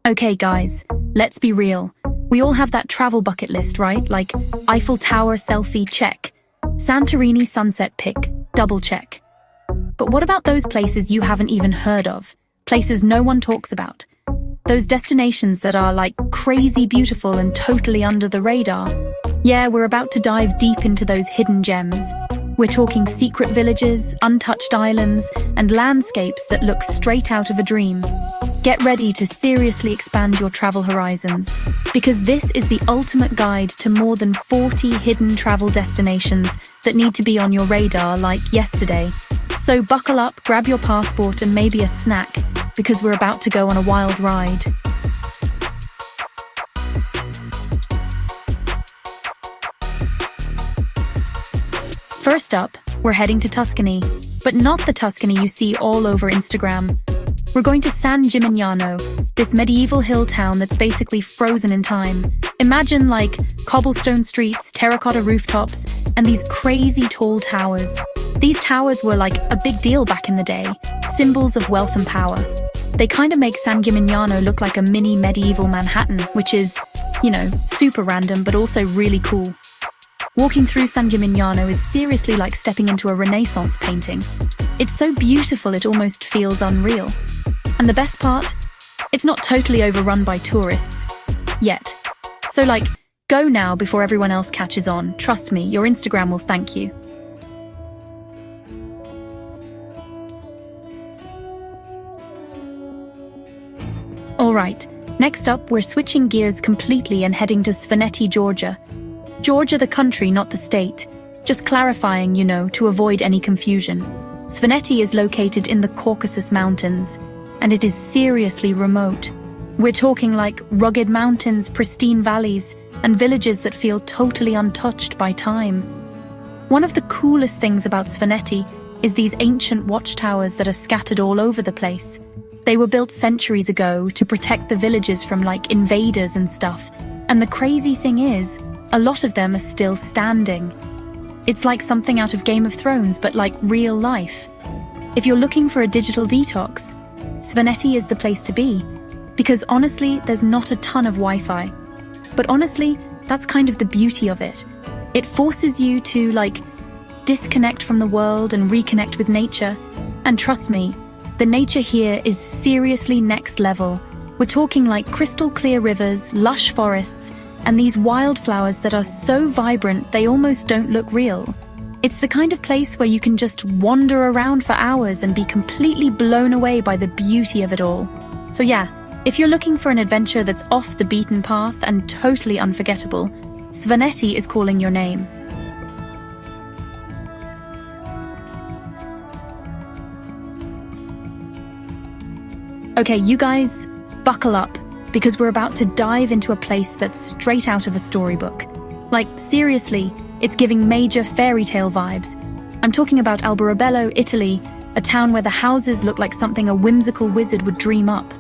Okay, guys, let's be real. We all have that travel bucket list, right? Like Eiffel Tower selfie, check. Santorini sunset pic, double check. But what about those places you haven't even heard of? Places no one talks about? Those destinations that are like crazy beautiful and totally under the radar? Yeah, we're about to dive deep into those hidden gems. We're talking secret villages, untouched islands, and landscapes that look straight out of a dream. Get ready to seriously expand your travel horizons, because this is the ultimate guide to more than 40 hidden travel destinations that need to be on your radar like yesterday. So buckle up, grab your passport and maybe a snack, because we're about to go on a wild ride. First up, we're heading to Tuscany, but not the Tuscany you see all over Instagram. We're going to San Gimignano, this medieval hill town that's basically frozen in time. Imagine like cobblestone streets, terracotta rooftops, and these crazy tall towers. These towers were like a big deal back in the day, symbols of wealth and power. They kind of make San Gimignano look like a mini medieval Manhattan, which is, super random, but also really cool. Walking through San Gimignano is seriously like stepping into a Renaissance painting. It's so beautiful it almost feels unreal. And the best part? It's not totally overrun by tourists. Yet. So go now before everyone else catches on. Trust me, your Instagram will thank you. Alright, next up we're switching gears completely and heading to Svaneti, Georgia. Georgia the country, not the state. Just clarifying, to avoid any confusion. Svaneti is located in the Caucasus Mountains, and it is seriously remote. We're talking like rugged mountains, pristine valleys, and villages that feel totally untouched by time. One of the coolest things about Svaneti is these ancient watchtowers that are scattered all over the place. They were built centuries ago to protect the villages from invaders and stuff. And the crazy thing is, a lot of them are still standing. It's like something out of Game of Thrones, but like real life. If you're looking for a digital detox, Svaneti is the place to be. Because honestly, there's not a ton of Wi-Fi. But honestly, that's kind of the beauty of it. It forces you to disconnect from the world and reconnect with nature. And trust me, the nature here is seriously next level. We're talking like crystal clear rivers, lush forests, and these wildflowers that are so vibrant they almost don't look real. It's the kind of place where you can just wander around for hours and be completely blown away by the beauty of it all. So yeah, if you're looking for an adventure that's off the beaten path and totally unforgettable, Svaneti is calling your name. Okay, you guys, buckle up, because we're about to dive into a place that's straight out of a storybook. Seriously, it's giving major fairy tale vibes. I'm talking about Alberobello, Italy, a town where the houses look like something a whimsical wizard would dream up.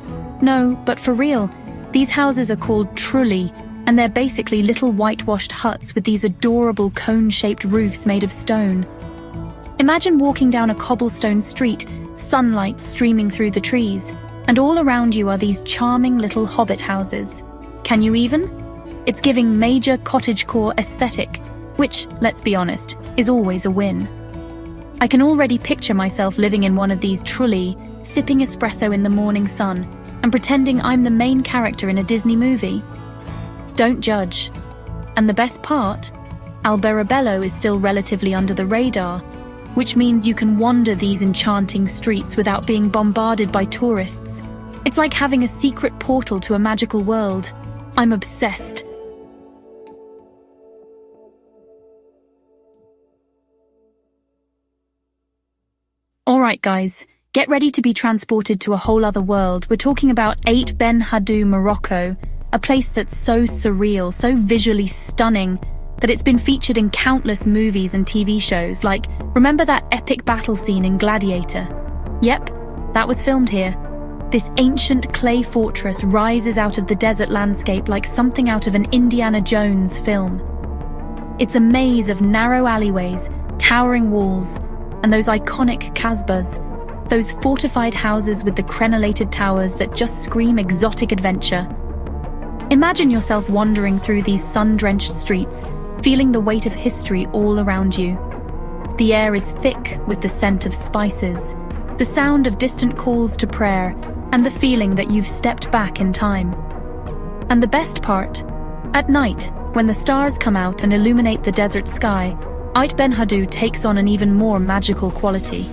No, but for real, these houses are called trulli, and they're basically little whitewashed huts with these adorable cone-shaped roofs made of stone. Imagine walking down a cobblestone street, sunlight streaming through the trees, and all around you are these charming little hobbit houses. Can you even? It's giving major cottagecore aesthetic, which, let's be honest, is always a win. I can already picture myself living in one of these trulli, sipping espresso in the morning sun, and pretending I'm the main character in a Disney movie. Don't judge. And the best part? Alberobello is still relatively under the radar, which means you can wander these enchanting streets without being bombarded by tourists. It's like having a secret portal to a magical world. I'm obsessed. Alright guys, get ready to be transported to a whole other world. We're talking about Aït Benhaddou, Morocco, a place that's so surreal, so visually stunning, that it's been featured in countless movies and TV shows. Remember that epic battle scene in Gladiator? Yep, that was filmed here. This ancient clay fortress rises out of the desert landscape like something out of an Indiana Jones film. It's a maze of narrow alleyways, towering walls, and those iconic Casbahs. those fortified houses with the crenellated towers that just scream exotic adventure. Imagine yourself wandering through these sun-drenched streets, feeling the weight of history all around you. The air is thick with the scent of spices, the sound of distant calls to prayer, and the feeling that you've stepped back in time. And the best part? At night, when the stars come out and illuminate the desert sky, Aït Benhaddou takes on an even more magical quality.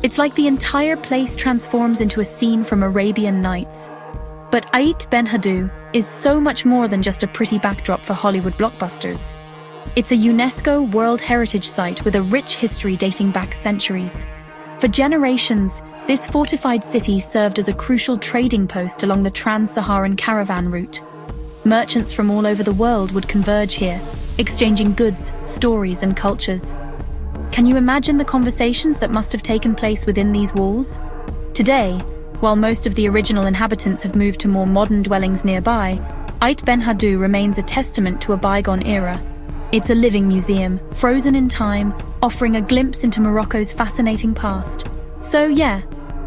It's like the entire place transforms into a scene from Arabian Nights. But Aït Benhaddou is so much more than just a pretty backdrop for Hollywood blockbusters. It's a UNESCO World Heritage Site with a rich history dating back centuries. For generations, this fortified city served as a crucial trading post along the trans-Saharan caravan route. Merchants from all over the world would converge here, exchanging goods, stories, and cultures. Can you imagine the conversations that must have taken place within these walls? Today, while most of the original inhabitants have moved to more modern dwellings nearby, Aït Benhaddou remains a testament to a bygone era. It's a living museum, frozen in time, offering a glimpse into Morocco's fascinating past. So yeah,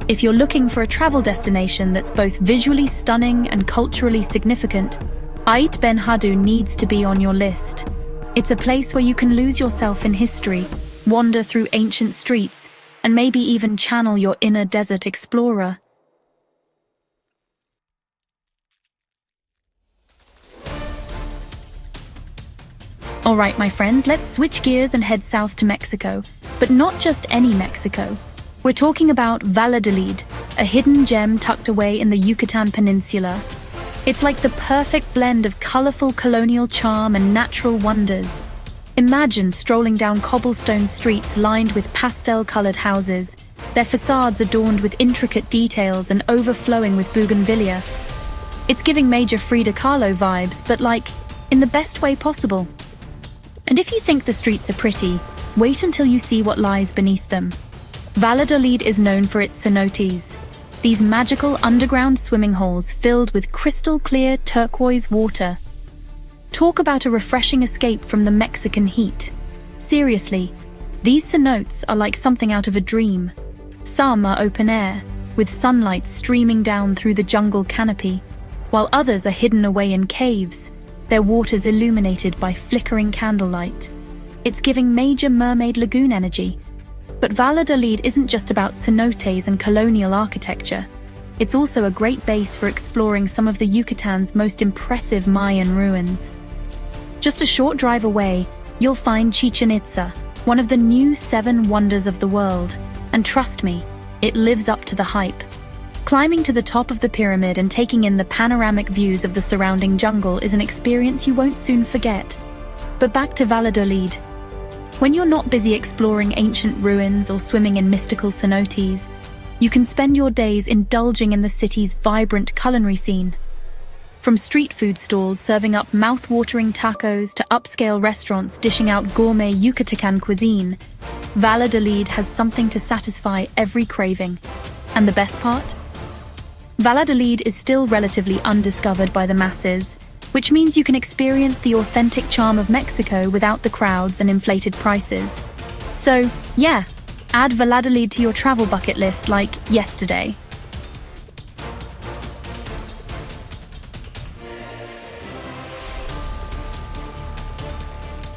if you're looking for a travel destination that's both visually stunning and culturally significant, Aït Benhaddou needs to be on your list. It's a place where you can lose yourself in history, wander through ancient streets, and maybe even channel your inner desert explorer. Alright, my friends, let's switch gears and head south to Mexico. But not just any Mexico. We're talking about Valladolid, a hidden gem tucked away in the Yucatan Peninsula. It's like the perfect blend of colorful colonial charm and natural wonders. Imagine strolling down cobblestone streets lined with pastel-colored houses, their facades adorned with intricate details and overflowing with bougainvillea. It's giving major Frida Kahlo vibes, but like, in the best way possible. And if you think the streets are pretty, wait until you see what lies beneath them. Valladolid is known for its cenotes, these magical underground swimming holes filled with crystal-clear turquoise water. Talk about a refreshing escape from the Mexican heat. Seriously, these cenotes are like something out of a dream. Some are open air, with sunlight streaming down through the jungle canopy, while others are hidden away in caves, their waters illuminated by flickering candlelight. It's giving major mermaid lagoon energy. But Valladolid isn't just about cenotes and colonial architecture. It's also a great base for exploring some of the Yucatan's most impressive Mayan ruins. Just a short drive away, you'll find Chichen Itza, one of the new 7 wonders of the world. And trust me, it lives up to the hype. Climbing to the top of the pyramid and taking in the panoramic views of the surrounding jungle is an experience you won't soon forget. But back to Valladolid. When you're not busy exploring ancient ruins or swimming in mystical cenotes, you can spend your days indulging in the city's vibrant culinary scene. From street food stalls serving up mouth-watering tacos to upscale restaurants dishing out gourmet Yucatecan cuisine, Valladolid has something to satisfy every craving. And the best part? Valladolid is still relatively undiscovered by the masses, which means you can experience the authentic charm of Mexico without the crowds and inflated prices. So, yeah, add Valladolid to your travel bucket list like yesterday.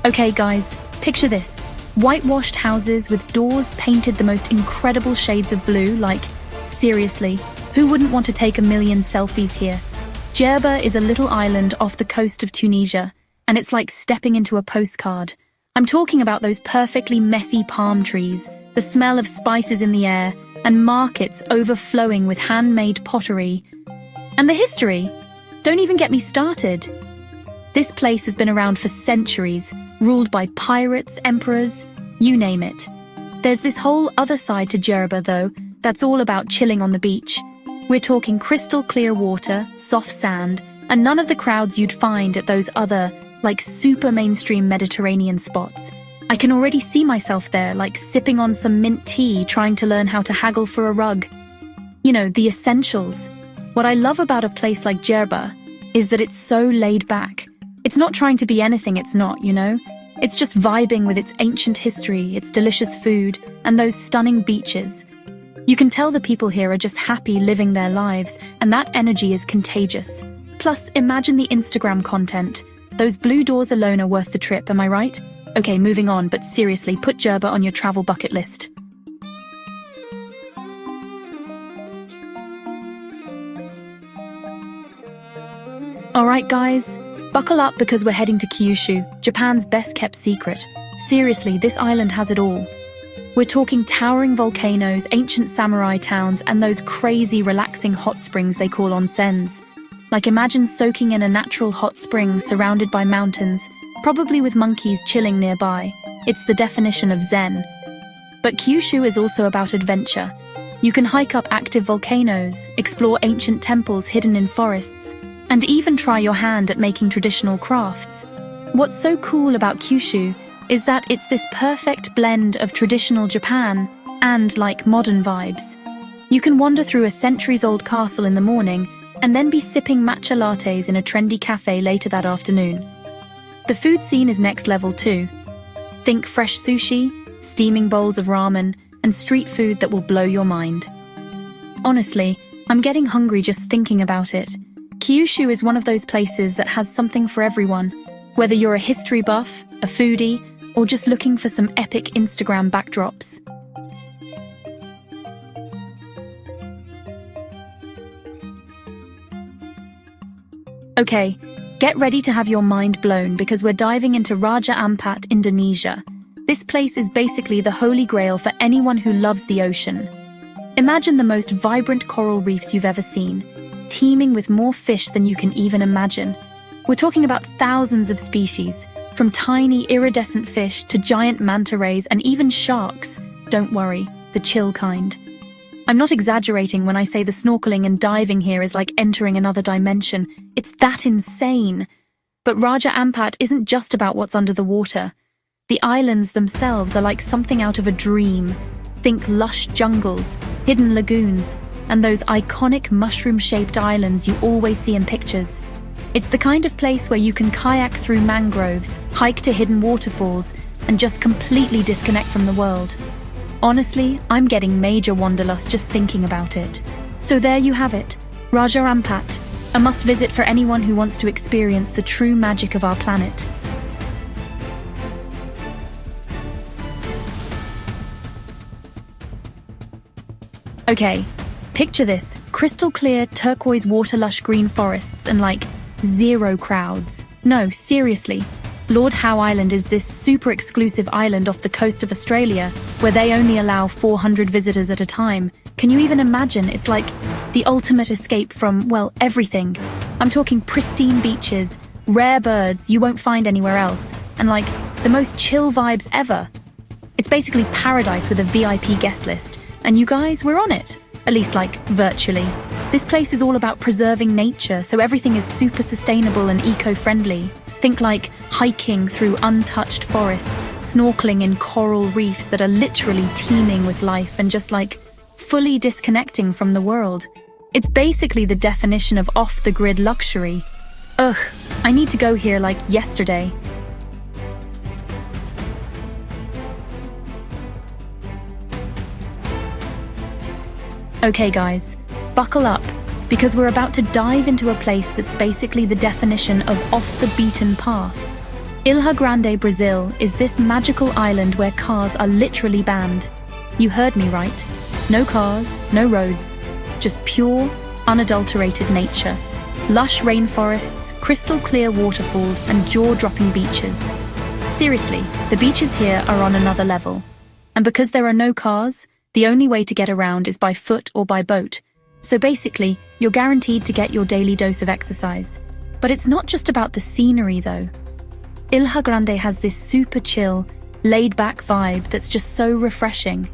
Okay guys, picture this. Whitewashed houses with doors painted the most incredible shades of blue, like, seriously, who wouldn't want to take a million selfies here? Djerba is a little island off the coast of Tunisia, and it's like stepping into a postcard. I'm talking about those perfectly messy palm trees, the smell of spices in the air, and markets overflowing with handmade pottery. And the history? Don't even get me started. This place has been around for centuries, ruled by pirates, emperors, you name it. There's this whole other side to Djerba, though, that's all about chilling on the beach. We're talking crystal clear water, soft sand, and none of the crowds you'd find at those other, like super mainstream Mediterranean spots. I can already see myself there, like sipping on some mint tea, trying to learn how to haggle for a rug. You know, the essentials. What I love about a place like Djerba is that it's so laid back. It's not trying to be anything it's not, you know? It's just vibing with its ancient history, its delicious food, and those stunning beaches. You can tell the people here are just happy living their lives, and that energy is contagious. Plus, imagine the Instagram content. Those blue doors alone are worth the trip, am I right? Okay, moving on, but seriously, put Djerba on your travel bucket list. Alright guys, buckle up because we're heading to Kyushu, Japan's best-kept secret. Seriously, this island has it all. We're talking towering volcanoes, ancient samurai towns, and those crazy, relaxing hot springs they call onsens. Like imagine soaking in a natural hot spring surrounded by mountains, probably with monkeys chilling nearby. It's the definition of zen. But Kyushu is also about adventure. You can hike up active volcanoes, explore ancient temples hidden in forests, and even try your hand at making traditional crafts. What's so cool about Kyushu is that it's this perfect blend of traditional Japan and, like, modern vibes. You can wander through a centuries-old castle in the morning and then be sipping matcha lattes in a trendy cafe later that afternoon. The food scene is next level too. Think fresh sushi, steaming bowls of ramen, and street food that will blow your mind. Honestly, I'm getting hungry just thinking about it. Kyushu is one of those places that has something for everyone, whether you're a history buff, a foodie, or just looking for some epic Instagram backdrops. Okay, get ready to have your mind blown because we're diving into Raja Ampat, Indonesia. This place is basically the holy grail for anyone who loves the ocean. Imagine the most vibrant coral reefs you've ever seen, teeming with more fish than you can even imagine. We're talking about thousands of species, from tiny iridescent fish to giant manta rays and even sharks. Don't worry, the chill kind. I'm not exaggerating when I say the snorkeling and diving here is like entering another dimension. It's that insane. But Raja Ampat isn't just about what's under the water. The islands themselves are like something out of a dream. Think lush jungles, hidden lagoons, and those iconic mushroom-shaped islands you always see in pictures. It's the kind of place where you can kayak through mangroves, hike to hidden waterfalls, and just completely disconnect from the world. Honestly, I'm getting major wanderlust just thinking about it. So there you have it, Raja Ampat, a must-visit for anyone who wants to experience the true magic of our planet. Okay, picture this, crystal clear, turquoise water lush green forests and like zero crowds. No, seriously. Lord Howe Island is this super exclusive island off the coast of Australia where they only allow 400 visitors at a time. Can you even imagine? It's like the ultimate escape from, well, everything. I'm talking pristine beaches, rare birds you won't find anywhere else, and like the most chill vibes ever. It's basically paradise with a VIP guest list, and you guys, we're on it. At least like virtually. This place is all about preserving nature, so everything is super sustainable and eco-friendly. Think like hiking through untouched forests, snorkeling in coral reefs that are literally teeming with life and just like fully disconnecting from the world. It's basically the definition of off-the-grid luxury. Ugh, I need to go here like yesterday. Okay guys, buckle up, because we're about to dive into a place that's basically the definition of off the beaten path. Ilha Grande, Brazil is this magical island where cars are literally banned. You heard me right. No cars, no roads, just pure, unadulterated nature. Lush rainforests, crystal clear waterfalls, and jaw-dropping beaches. Seriously, the beaches here are on another level. And because there are no cars, the only way to get around is by foot or by boat. So basically, you're guaranteed to get your daily dose of exercise. But it's not just about the scenery though. Ilha Grande has this super chill, laid-back vibe that's just so refreshing.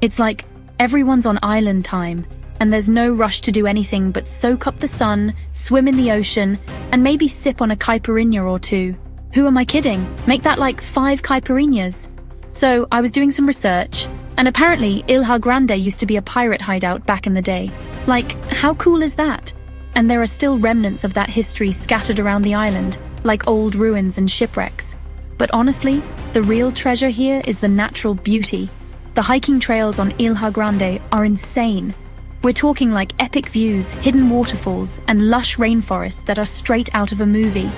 It's like everyone's on island time, and there's no rush to do anything but soak up the sun, swim in the ocean, and maybe sip on a caipirinha or two. Who am I kidding? Make that like 5 caipirinhas. So I was doing some research, and apparently Ilha Grande used to be a pirate hideout back in the day. Like, how cool is that? And there are still remnants of that history scattered around the island, like old ruins and shipwrecks. But honestly, the real treasure here is the natural beauty. The hiking trails on Ilha Grande are insane. We're talking like epic views, hidden waterfalls, and lush rainforests that are straight out of a movie.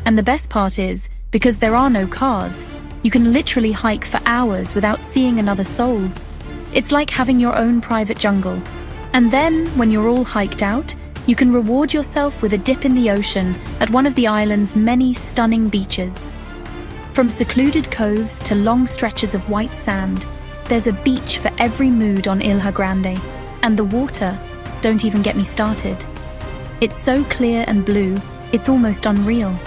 And the best part is, because there are no cars, you can literally hike for hours without seeing another soul. It's like having your own private jungle. And then, when you're all hiked out, you can reward yourself with a dip in the ocean at one of the island's many stunning beaches. From secluded coves to long stretches of white sand, there's a beach for every mood on Ilha Grande. And the water, don't even get me started. It's so clear and blue, it's almost unreal.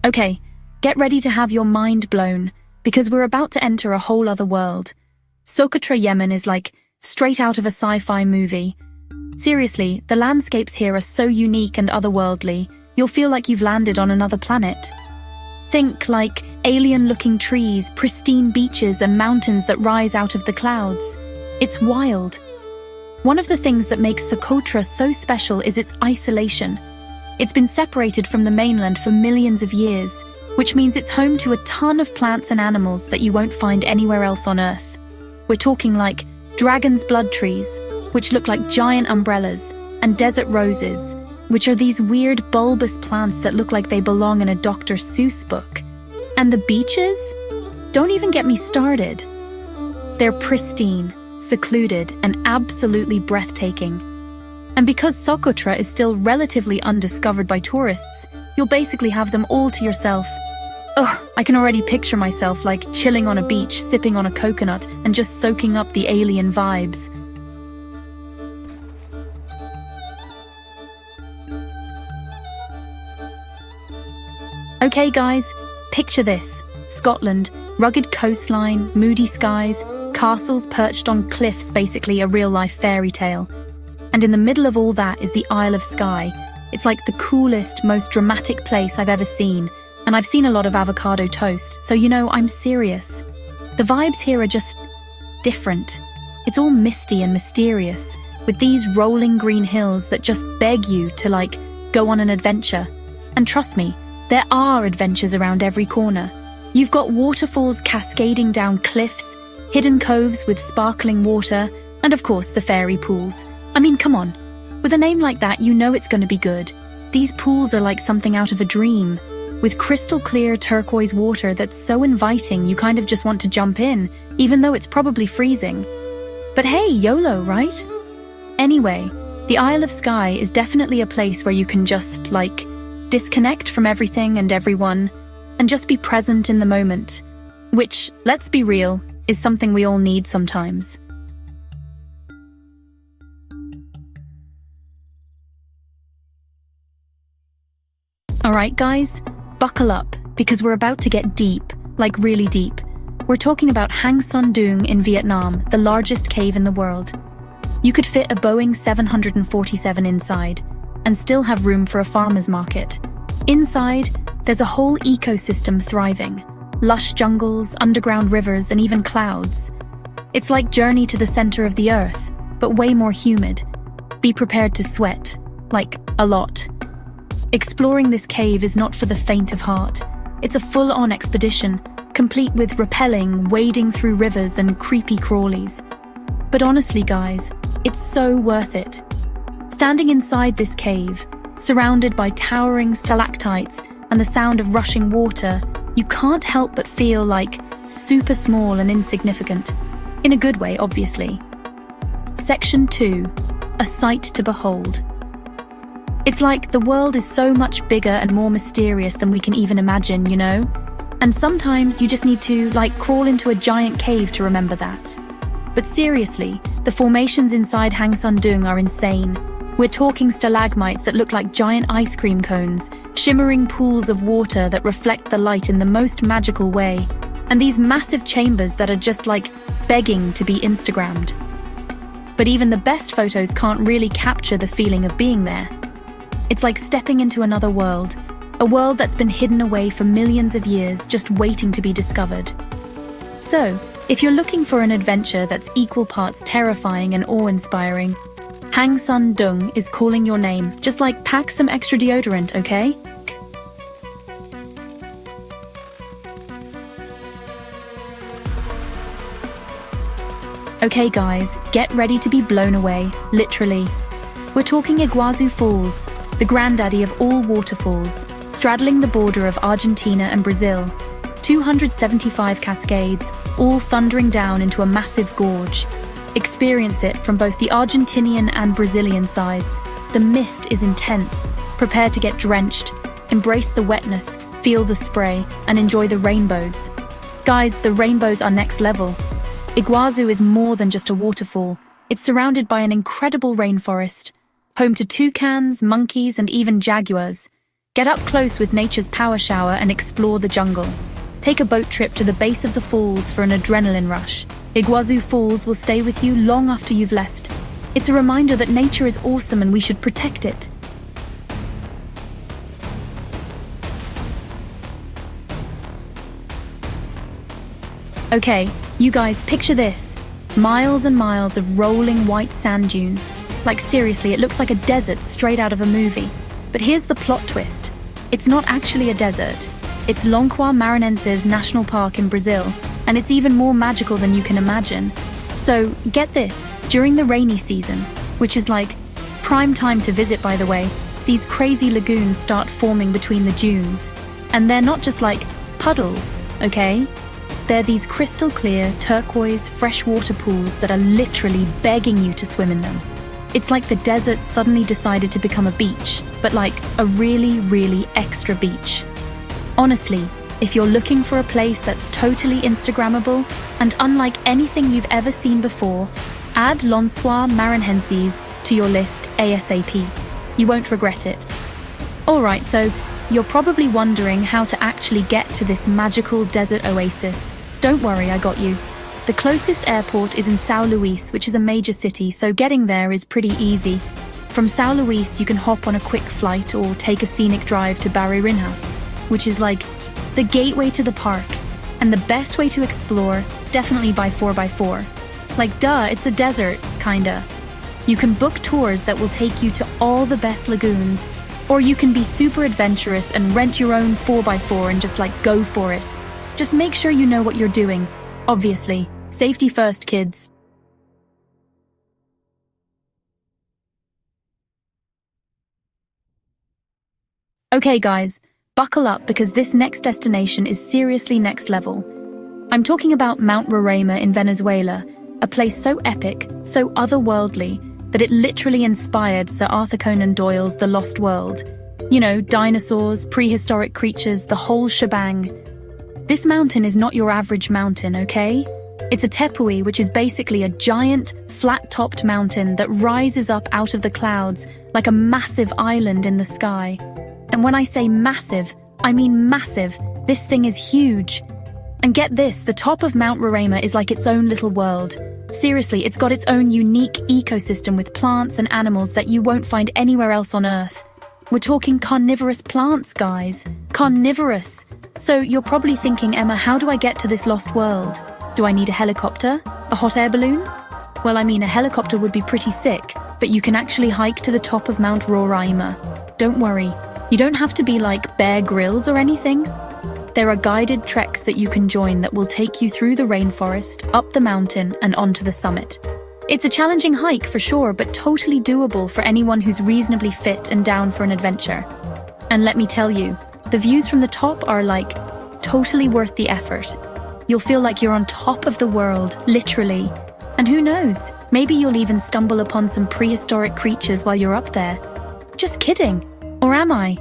Okay, get ready to have your mind blown, because we're about to enter a whole other world. Socotra, Yemen is like straight out of a sci-fi movie. Seriously, the landscapes here are so unique and otherworldly, you'll feel like you've landed on another planet. Think like alien-looking trees, pristine beaches, and mountains that rise out of the clouds. It's wild. One of the things that makes Socotra so special is its isolation. It's been separated from the mainland for millions of years, which means it's home to a ton of plants and animals that you won't find anywhere else on Earth. We're talking like dragon's blood trees, which look like giant umbrellas, and desert roses, which are these weird bulbous plants that look like they belong in a Dr. Seuss book. And the beaches? Don't even get me started. They're pristine, secluded, and absolutely breathtaking. And because Socotra is still relatively undiscovered by tourists, you'll basically have them all to yourself. Ugh, I can already picture myself like chilling on a beach, sipping on a coconut, and just soaking up the alien vibes. Okay guys, picture this. Scotland, rugged coastline, moody skies, castles perched on cliffs, basically a real-life fairy tale. And in the middle of all that is the Isle of Skye. It's like the coolest, most dramatic place I've ever seen, and I've seen a lot of avocado toast, so you know, I'm serious. The vibes here are just different. It's all misty and mysterious, with these rolling green hills that just beg you to, like, go on an adventure. And trust me, there are adventures around every corner. You've got waterfalls cascading down cliffs, hidden coves with sparkling water, and of course the fairy pools. I mean, come on. With a name like that, you know it's going to be good. These pools are like something out of a dream, with crystal clear turquoise water that's so inviting you kind of just want to jump in, even though it's probably freezing. But hey, YOLO, right? Anyway, the Isle of Skye is definitely a place where you can just, like, disconnect from everything and everyone, and just be present in the moment. Which, let's be real, is something we all need sometimes. Alright guys, buckle up, because we're about to get deep, like really deep. We're talking about Hang Son Doong in Vietnam, the largest cave in the world. You could fit a Boeing 747 inside, and still have room for a farmer's market. Inside, there's a whole ecosystem thriving. Lush jungles, underground rivers, and even clouds. It's like Journey to the Center of the Earth, but way more humid. Be prepared to sweat, like a lot. Exploring this cave is not for the faint of heart. It's a full-on expedition, complete with rappelling, wading through rivers, and creepy crawlies. But honestly, guys, it's so worth it. Standing inside this cave, surrounded by towering stalactites and the sound of rushing water, you can't help but feel like super small and insignificant. In a good way, obviously. Section 2. A sight to behold. It's like the world is so much bigger and more mysterious than we can even imagine, you know? And sometimes you just need to, like, crawl into a giant cave to remember that. But seriously, the formations inside Hang Son Doong are insane. We're talking stalagmites that look like giant ice cream cones, shimmering pools of water that reflect the light in the most magical way, and these massive chambers that are just like begging to be Instagrammed. But even the best photos can't really capture the feeling of being there. It's like stepping into another world, a world that's been hidden away for millions of years, just waiting to be discovered. So, if you're looking for an adventure that's equal parts terrifying and awe-inspiring, Hang Son Doong is calling your name. Just like pack some extra deodorant, okay? Okay guys, get ready to be blown away, literally. We're talking Iguazu Falls, the granddaddy of all waterfalls, straddling the border of Argentina and Brazil. 275 cascades, all thundering down into a massive gorge. Experience it from both the Argentinian and Brazilian sides. The mist is intense. Prepare to get drenched. Embrace the wetness, feel the spray, and enjoy the rainbows. Guys, the rainbows are next level. Iguazu is more than just a waterfall. It's surrounded by an incredible rainforest, home to toucans, monkeys, and even jaguars. Get up close with nature's power shower and explore the jungle. Take a boat trip to the base of the falls for an adrenaline rush. Iguazu Falls will stay with you long after you've left. It's a reminder that nature is awesome and we should protect it. Okay, you guys, picture this. Miles and miles of rolling white sand dunes. Like seriously, it looks like a desert straight out of a movie. But here's the plot twist. It's not actually a desert. It's Lençóis Maranhenses National Park in Brazil, and it's even more magical than you can imagine. So, get this, during the rainy season, which is like prime time to visit by the way, these crazy lagoons start forming between the dunes. And they're not just like puddles, okay? They're these crystal clear, turquoise, freshwater pools that are literally begging you to swim in them. It's like the desert suddenly decided to become a beach, but like a really, really extra beach. Honestly, if you're looking for a place that's totally Instagrammable and unlike anything you've ever seen before, add Lençóis Maranhenses to your list ASAP. You won't regret it. Alright, so you're probably wondering how to actually get to this magical desert oasis. Don't worry, I got you. The closest airport is in São Luís, which is a major city, so getting there is pretty easy. From São Luís, you can hop on a quick flight or take a scenic drive to Maranhenses, which is like the gateway to the park, and the best way to explore, definitely by 4x4. Like duh, it's a desert, kinda. You can book tours that will take you to all the best lagoons, or you can be super adventurous and rent your own 4x4 and just like go for it. Just make sure you know what you're doing. Obviously, safety first, kids. Okay guys, buckle up because this next destination is seriously next level. I'm talking about Mount Roraima in Venezuela, a place so epic, so otherworldly, that it literally inspired Sir Arthur Conan Doyle's The Lost World. You know, dinosaurs, prehistoric creatures, the whole shebang. This mountain is not your average mountain, okay? It's a tepui, which is basically a giant, flat-topped mountain that rises up out of the clouds like a massive island in the sky. And when I say massive, I mean massive. This thing is huge. And get this, the top of Mount Roraima is like its own little world. Seriously, it's got its own unique ecosystem with plants and animals that you won't find anywhere else on Earth. We're talking carnivorous plants, guys. Carnivorous. So you're probably thinking, Emma, how do I get to this lost world? Do I need a helicopter? A hot air balloon? Well, I mean, a helicopter would be pretty sick, but you can actually hike to the top of Mount Roraima. Don't worry. You don't have to be like Bear Grylls or anything. There are guided treks that you can join that will take you through the rainforest, up the mountain, and onto the summit. It's a challenging hike for sure, but totally doable for anyone who's reasonably fit and down for an adventure. And let me tell you, the views from the top are like totally worth the effort. You'll feel like you're on top of the world, literally. And who knows, maybe you'll even stumble upon some prehistoric creatures while you're up there. Just kidding. Or am I?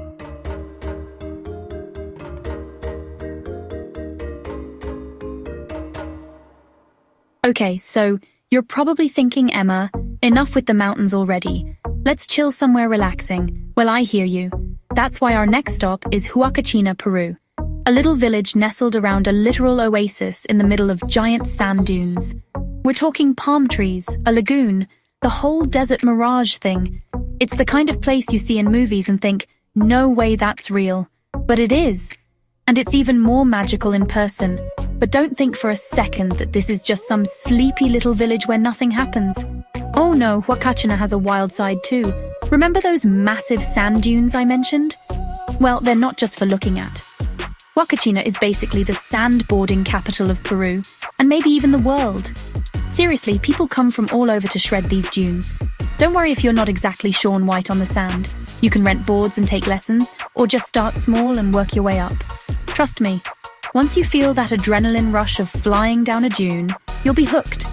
Okay, so you're probably thinking, Emma, enough with the mountains already. Let's chill somewhere relaxing. Well, I hear you. That's why our next stop is Huacachina, Peru. A little village nestled around a literal oasis in the middle of giant sand dunes. We're talking palm trees, a lagoon, the whole desert mirage thing. It's the kind of place you see in movies and think, no way that's real. But it is. And it's even more magical in person. But don't think for a second that this is just some sleepy little village where nothing happens. Oh no, Huacachina has a wild side too. Remember those massive sand dunes I mentioned? Well, they're not just for looking at. Huacachina is basically the sandboarding capital of Peru, and maybe even the world. Seriously, people come from all over to shred these dunes. Don't worry if you're not exactly Shaun White on the sand. You can rent boards and take lessons, or just start small and work your way up. Trust me, once you feel that adrenaline rush of flying down a dune, you'll be hooked.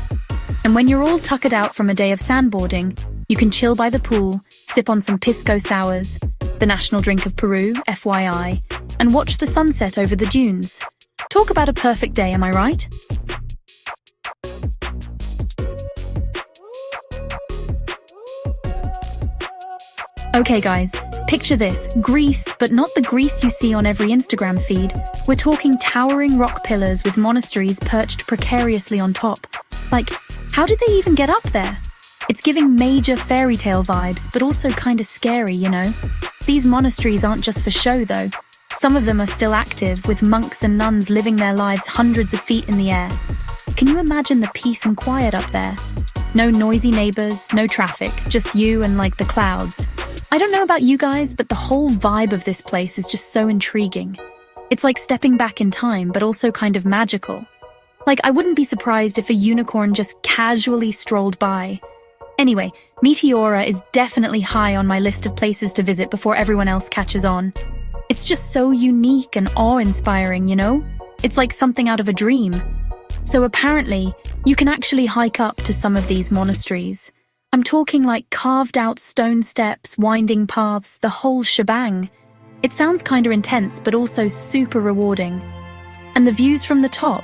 And when you're all tuckered out from a day of sandboarding, you can chill by the pool, sip on some pisco sours, the national drink of Peru, FYI, and watch the sunset over the dunes. Talk about a perfect day, am I right? Okay guys, picture this, Greece, but not the Greece you see on every Instagram feed. We're talking towering rock pillars with monasteries perched precariously on top. Like, how did they even get up there? It's giving major fairy tale vibes, but also kinda scary, you know? These monasteries aren't just for show though. Some of them are still active, with monks and nuns living their lives hundreds of feet in the air. Can you imagine the peace and quiet up there? No noisy neighbors, no traffic, just you and like the clouds. I don't know about you guys, but the whole vibe of this place is just so intriguing. It's like stepping back in time, but also kind of magical. Like, I wouldn't be surprised if a unicorn just casually strolled by. Anyway, Meteora is definitely high on my list of places to visit before everyone else catches on. It's just so unique and awe-inspiring, you know? It's like something out of a dream. So apparently, you can actually hike up to some of these monasteries. I'm talking like carved-out stone steps, winding paths, the whole shebang. It sounds kinda intense, but also super rewarding. And the views from the top?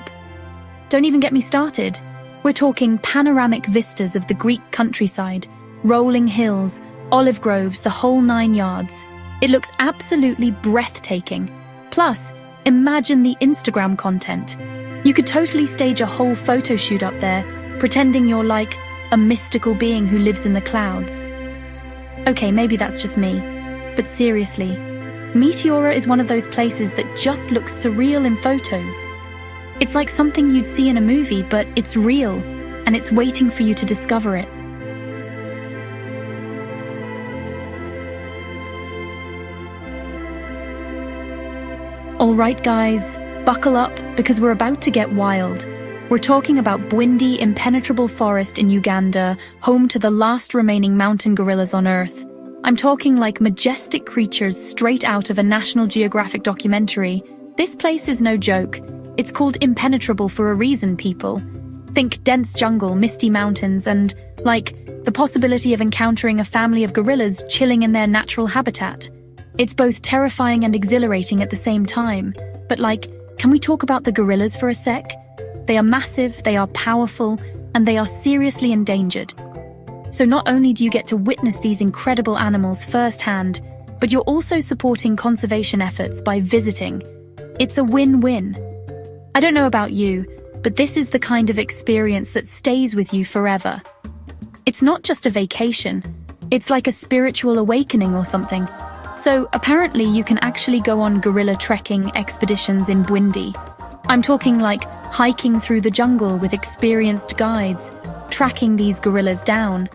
Don't even get me started. We're talking panoramic vistas of the Greek countryside, rolling hills, olive groves, the whole 9 yards. It looks absolutely breathtaking. Plus, imagine the Instagram content. You could totally stage a whole photo shoot up there, pretending you're like a mystical being who lives in the clouds. Okay, maybe that's just me, but seriously, Meteora is one of those places that just looks surreal in photos. It's like something you'd see in a movie, but it's real, and it's waiting for you to discover it. Alright guys, buckle up because we're about to get wild. We're talking about Bwindi Impenetrable Forest in Uganda, home to the last remaining mountain gorillas on Earth. I'm talking like majestic creatures straight out of a National Geographic documentary. This place is no joke. It's called impenetrable for a reason, people. Think dense jungle, misty mountains, and, like, the possibility of encountering a family of gorillas chilling in their natural habitat. It's both terrifying and exhilarating at the same time. But, like, can we talk about the gorillas for a sec? They are massive, they are powerful, and they are seriously endangered. So not only do you get to witness these incredible animals firsthand, but you're also supporting conservation efforts by visiting. It's a win-win. I don't know about you, but this is the kind of experience that stays with you forever. It's not just a vacation, it's like a spiritual awakening or something. So apparently you can actually go on gorilla trekking expeditions in Bwindi. I'm talking like hiking through the jungle with experienced guides, tracking these gorillas down.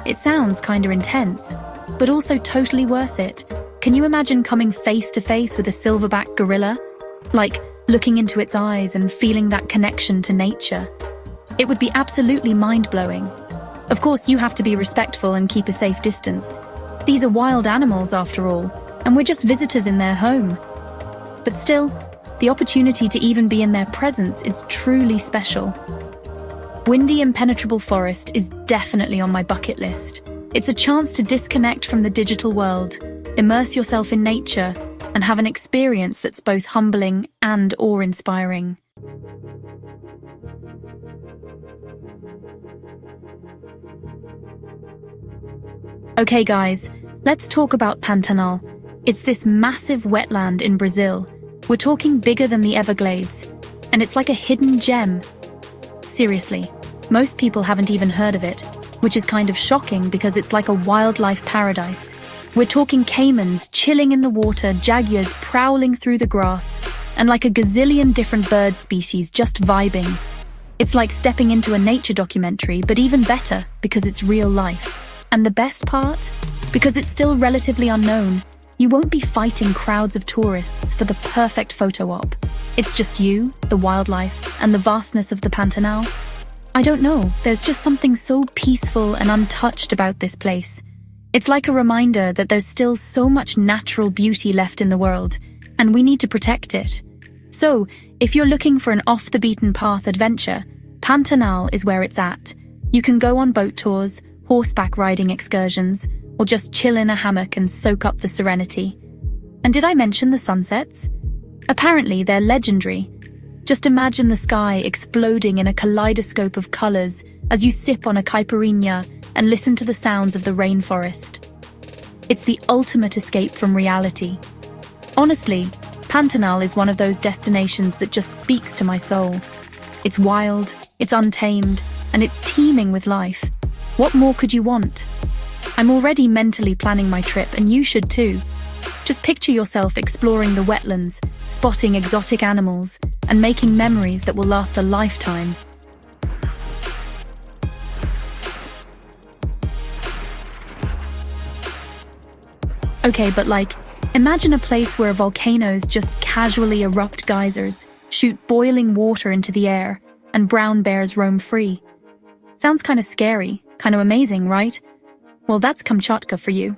It sounds kinda intense, but also totally worth it. Can you imagine coming face to face with a silverback gorilla? Like, looking into its eyes and feeling that connection to nature. It would be absolutely mind-blowing. Of course, you have to be respectful and keep a safe distance. These are wild animals, after all, and we're just visitors in their home. But still, the opportunity to even be in their presence is truly special. Bwindi Impenetrable Forest is definitely on my bucket list. It's a chance to disconnect from the digital world, immerse yourself in nature, and have an experience that's both humbling and awe-inspiring. Okay guys, let's talk about Pantanal. It's this massive wetland in Brazil. We're talking bigger than the Everglades, and it's like a hidden gem. Seriously, most people haven't even heard of it, which is kind of shocking because it's like a wildlife paradise. We're talking caimans chilling in the water, jaguars prowling through the grass, and like a gazillion different bird species just vibing. It's like stepping into a nature documentary, but even better because it's real life. And the best part? Because it's still relatively unknown, you won't be fighting crowds of tourists for the perfect photo op. It's just you, the wildlife, and the vastness of the Pantanal. I don't know, there's just something so peaceful and untouched about this place. It's like a reminder that there's still so much natural beauty left in the world, and we need to protect it. So, if you're looking for an off-the-beaten-path adventure, Pantanal is where it's at. You can go on boat tours, horseback riding excursions, or just chill in a hammock and soak up the serenity. And did I mention the sunsets? Apparently, they're legendary. Just imagine the sky exploding in a kaleidoscope of colors as you sip on a caipirinha and listen to the sounds of the rainforest. It's the ultimate escape from reality. Honestly, Pantanal is one of those destinations that just speaks to my soul. It's wild, it's untamed, and it's teeming with life. What more could you want? I'm already mentally planning my trip, and you should too. Just picture yourself exploring the wetlands, spotting exotic animals, and making memories that will last a lifetime. Okay, but imagine a place where volcanoes just casually erupt geysers, shoot boiling water into the air, and brown bears roam free. Sounds kind of scary, kind of amazing, right? Well, that's Kamchatka for you.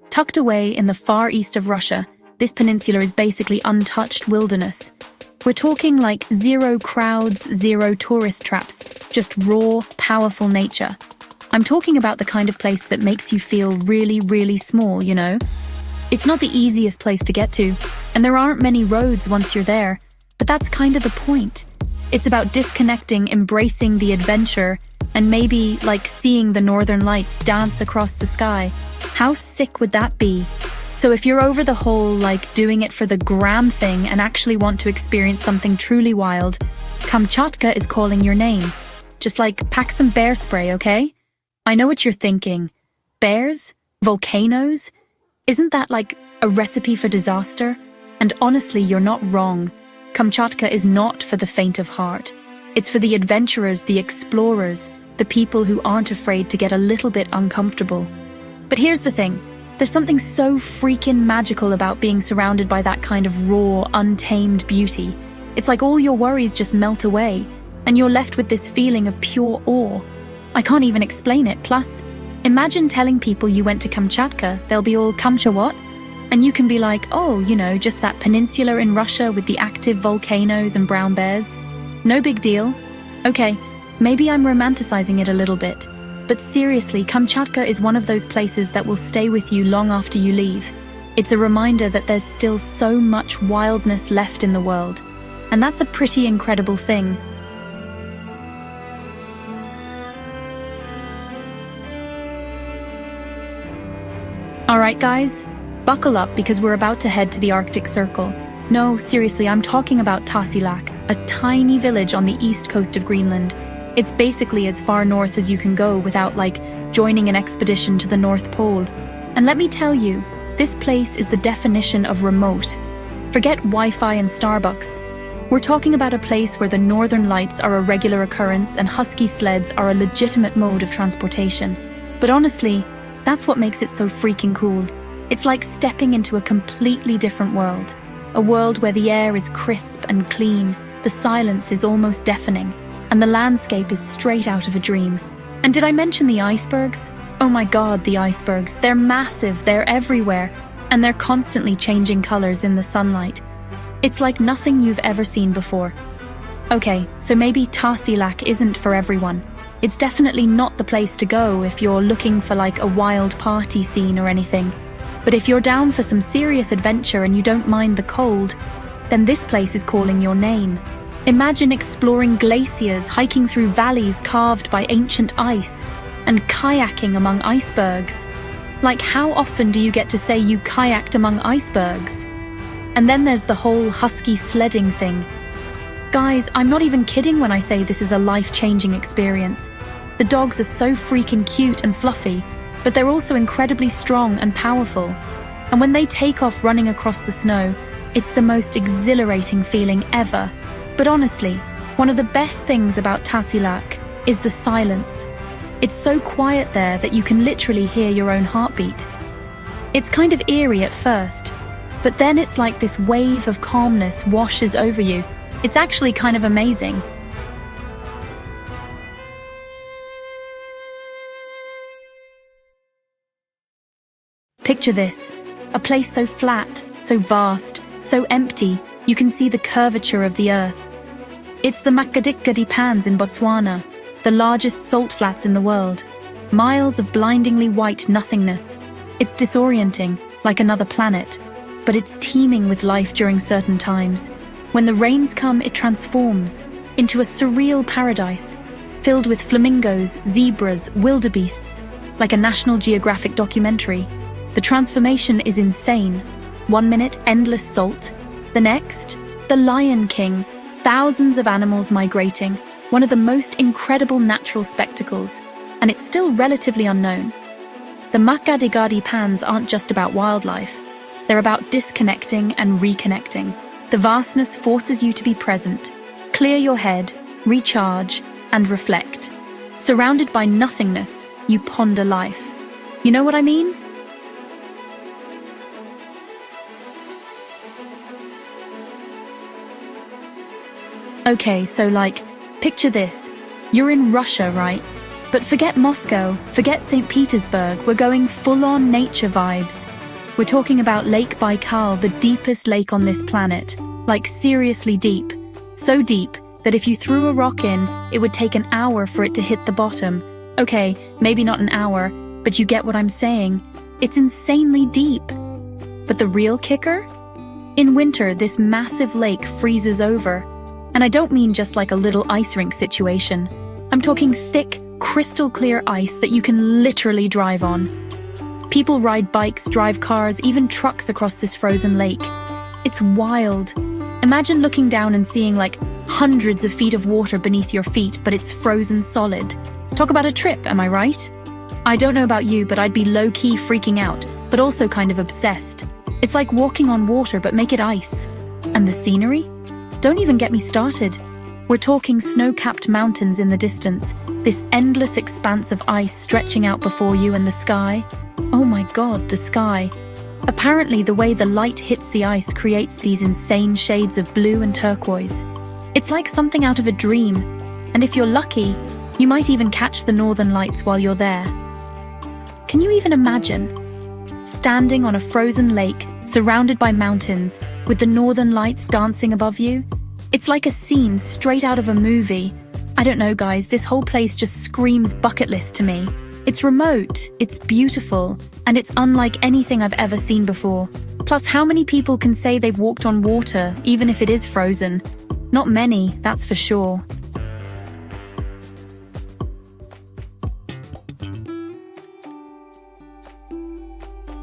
Tucked away in the far east of Russia, this peninsula is basically untouched wilderness. We're talking like zero crowds, zero tourist traps, just raw, powerful nature. I'm talking about the kind of place that makes you feel really, really small, you know? It's not the easiest place to get to, and there aren't many roads once you're there, but that's kind of the point. It's about disconnecting, embracing the adventure, and maybe seeing the northern lights dance across the sky. How sick would that be? So if you're over the whole doing it for the gram thing and actually want to experience something truly wild, Kamchatka is calling your name. Just pack some bear spray, okay? I know what you're thinking. Bears? Volcanoes? Isn't that a recipe for disaster? And honestly, you're not wrong. Kamchatka is not for the faint of heart. It's for the adventurers, the explorers, the people who aren't afraid to get a little bit uncomfortable. But here's the thing. There's something so freaking magical about being surrounded by that kind of raw, untamed beauty. It's like all your worries just melt away, and you're left with this feeling of pure awe. I can't even explain it. Plus, imagine telling people you went to Kamchatka, they'll be all, Kamcha what? And you can be like, oh, just that peninsula in Russia with the active volcanoes and brown bears. No big deal. Okay, maybe I'm romanticizing it a little bit. But seriously, Kamchatka is one of those places that will stay with you long after you leave. It's a reminder that there's still so much wildness left in the world. And that's a pretty incredible thing. Alright guys, buckle up because we're about to head to the Arctic Circle. No, seriously, I'm talking about Tasiilaq, a tiny village on the east coast of Greenland. It's basically as far north as you can go without joining an expedition to the North Pole. And let me tell you, this place is the definition of remote. Forget Wi-Fi and Starbucks. We're talking about a place where the northern lights are a regular occurrence and husky sleds are a legitimate mode of transportation. But honestly, that's what makes it so freaking cool. It's like stepping into a completely different world. A world where the air is crisp and clean, the silence is almost deafening, and the landscape is straight out of a dream. And did I mention the icebergs? Oh my god, the icebergs. They're massive, they're everywhere, and they're constantly changing colors in the sunlight. It's like nothing you've ever seen before. Okay, so maybe Tasiilaq isn't for everyone. It's definitely not the place to go if you're looking for a wild party scene or anything. But if you're down for some serious adventure and you don't mind the cold, then this place is calling your name. Imagine exploring glaciers, hiking through valleys carved by ancient ice, and kayaking among icebergs. How often do you get to say you kayaked among icebergs? And then there's the whole husky sledding thing. Guys, I'm not even kidding when I say this is a life-changing experience. The dogs are so freaking cute and fluffy, but they're also incredibly strong and powerful. And when they take off running across the snow, it's the most exhilarating feeling ever. But honestly, one of the best things about Tasiilaq is the silence. It's so quiet there that you can literally hear your own heartbeat. It's kind of eerie at first, but then it's like this wave of calmness washes over you. It's actually kind of amazing. Picture this, a place so flat, so vast, so empty, you can see the curvature of the earth. It's the Makgadikgadi in Botswana, the largest salt flats in the world. Miles of blindingly white nothingness. It's disorienting, like another planet, but it's teeming with life during certain times. When the rains come, it transforms into a surreal paradise, filled with flamingos, zebras, wildebeests, like a National Geographic documentary. The transformation is insane. 1 minute, endless salt. The next, the Lion King, thousands of animals migrating, one of the most incredible natural spectacles, and it's still relatively unknown. The Makgadikgadi pans aren't just about wildlife. They're about disconnecting and reconnecting. The vastness forces you to be present, clear your head, recharge, and reflect. Surrounded by nothingness, you ponder life. You know what I mean? Okay, so picture this. You're in Russia, right? But forget Moscow, forget St. Petersburg, we're going full-on nature vibes. We're talking about Lake Baikal, the deepest lake on this planet. Like seriously deep. So deep that if you threw a rock in, it would take an hour for it to hit the bottom. Okay, maybe not an hour, but you get what I'm saying. It's insanely deep. But the real kicker? In winter, this massive lake freezes over. And I don't mean just like a little ice rink situation. I'm talking thick, crystal clear ice that you can literally drive on. People ride bikes, drive cars, even trucks across this frozen lake. It's wild. Imagine looking down and seeing hundreds of feet of water beneath your feet, but it's frozen solid. Talk about a trip, am I right? I don't know about you, but I'd be low-key freaking out, but also kind of obsessed. It's like walking on water, but make it ice. And the scenery? Don't even get me started. We're talking snow-capped mountains in the distance, this endless expanse of ice stretching out before you, and the sky. Oh my God, the sky. Apparently, the way the light hits the ice creates these insane shades of blue and turquoise. It's like something out of a dream, and if you're lucky, you might even catch the northern lights while you're there. Can you even imagine? Standing on a frozen lake, surrounded by mountains, with the northern lights dancing above you? It's like a scene straight out of a movie. I don't know, guys, this whole place just screams bucket list to me. It's remote, it's beautiful, and it's unlike anything I've ever seen before. Plus, how many people can say they've walked on water, even if it is frozen? Not many, that's for sure.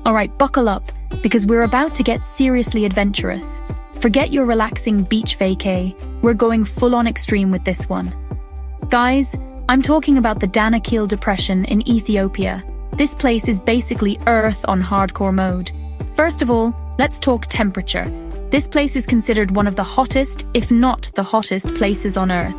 Alright, buckle up, because we're about to get seriously adventurous. Forget your relaxing beach vacay, we're going full-on extreme with this one. Guys, I'm talking about the Danakil Depression in Ethiopia. This place is basically Earth on hardcore mode. First of all, let's talk temperature. This place is considered one of the hottest, if not the hottest, places on Earth.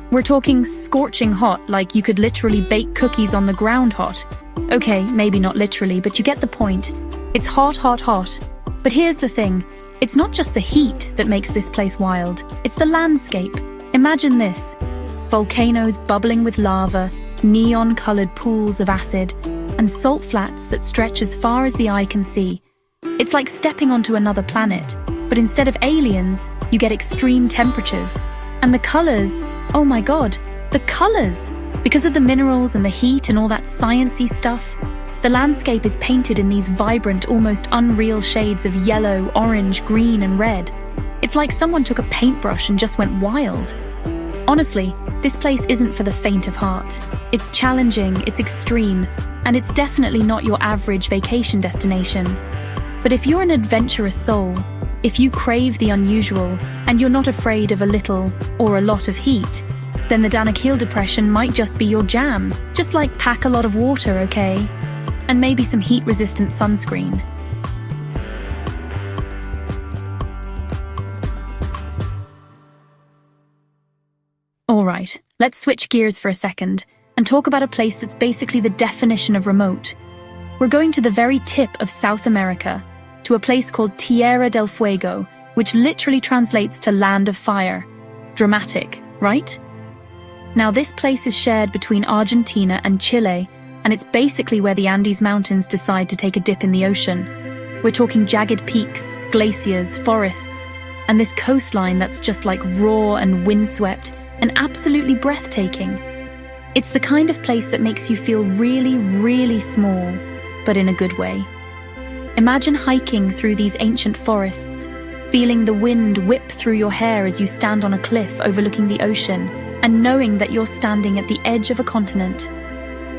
We're talking scorching hot, like you could literally bake cookies on the ground hot. Okay, maybe not literally, but you get the point. It's hot, hot, hot. But here's the thing. It's not just the heat that makes this place wild. It's the landscape. Imagine this. Volcanoes bubbling with lava, neon-colored pools of acid, and salt flats that stretch as far as the eye can see. It's like stepping onto another planet, but instead of aliens, you get extreme temperatures. And the colors, oh my God, the colors! Because of the minerals and the heat and all that sciencey stuff, the landscape is painted in these vibrant, almost unreal shades of yellow, orange, green, and red. It's like someone took a paintbrush and just went wild. Honestly, this place isn't for the faint of heart. It's challenging, it's extreme, and it's definitely not your average vacation destination. But if you're an adventurous soul, if you crave the unusual, and you're not afraid of a little or a lot of heat, then the Danakil Depression might just be your jam. Just pack a lot of water, okay? And maybe some heat-resistant sunscreen. Alright, let's switch gears for a second and talk about a place that's basically the definition of remote. We're going to the very tip of South America, to a place called Tierra del Fuego, which literally translates to land of fire. Dramatic, right? Now this place is shared between Argentina and Chile, and it's basically where the Andes Mountains decide to take a dip in the ocean. We're talking jagged peaks, glaciers, forests, and this coastline that's just like raw and windswept and absolutely breathtaking. It's the kind of place that makes you feel really, really small, but in a good way. Imagine hiking through these ancient forests, feeling the wind whip through your hair as you stand on a cliff overlooking the ocean, and knowing that you're standing at the edge of a continent.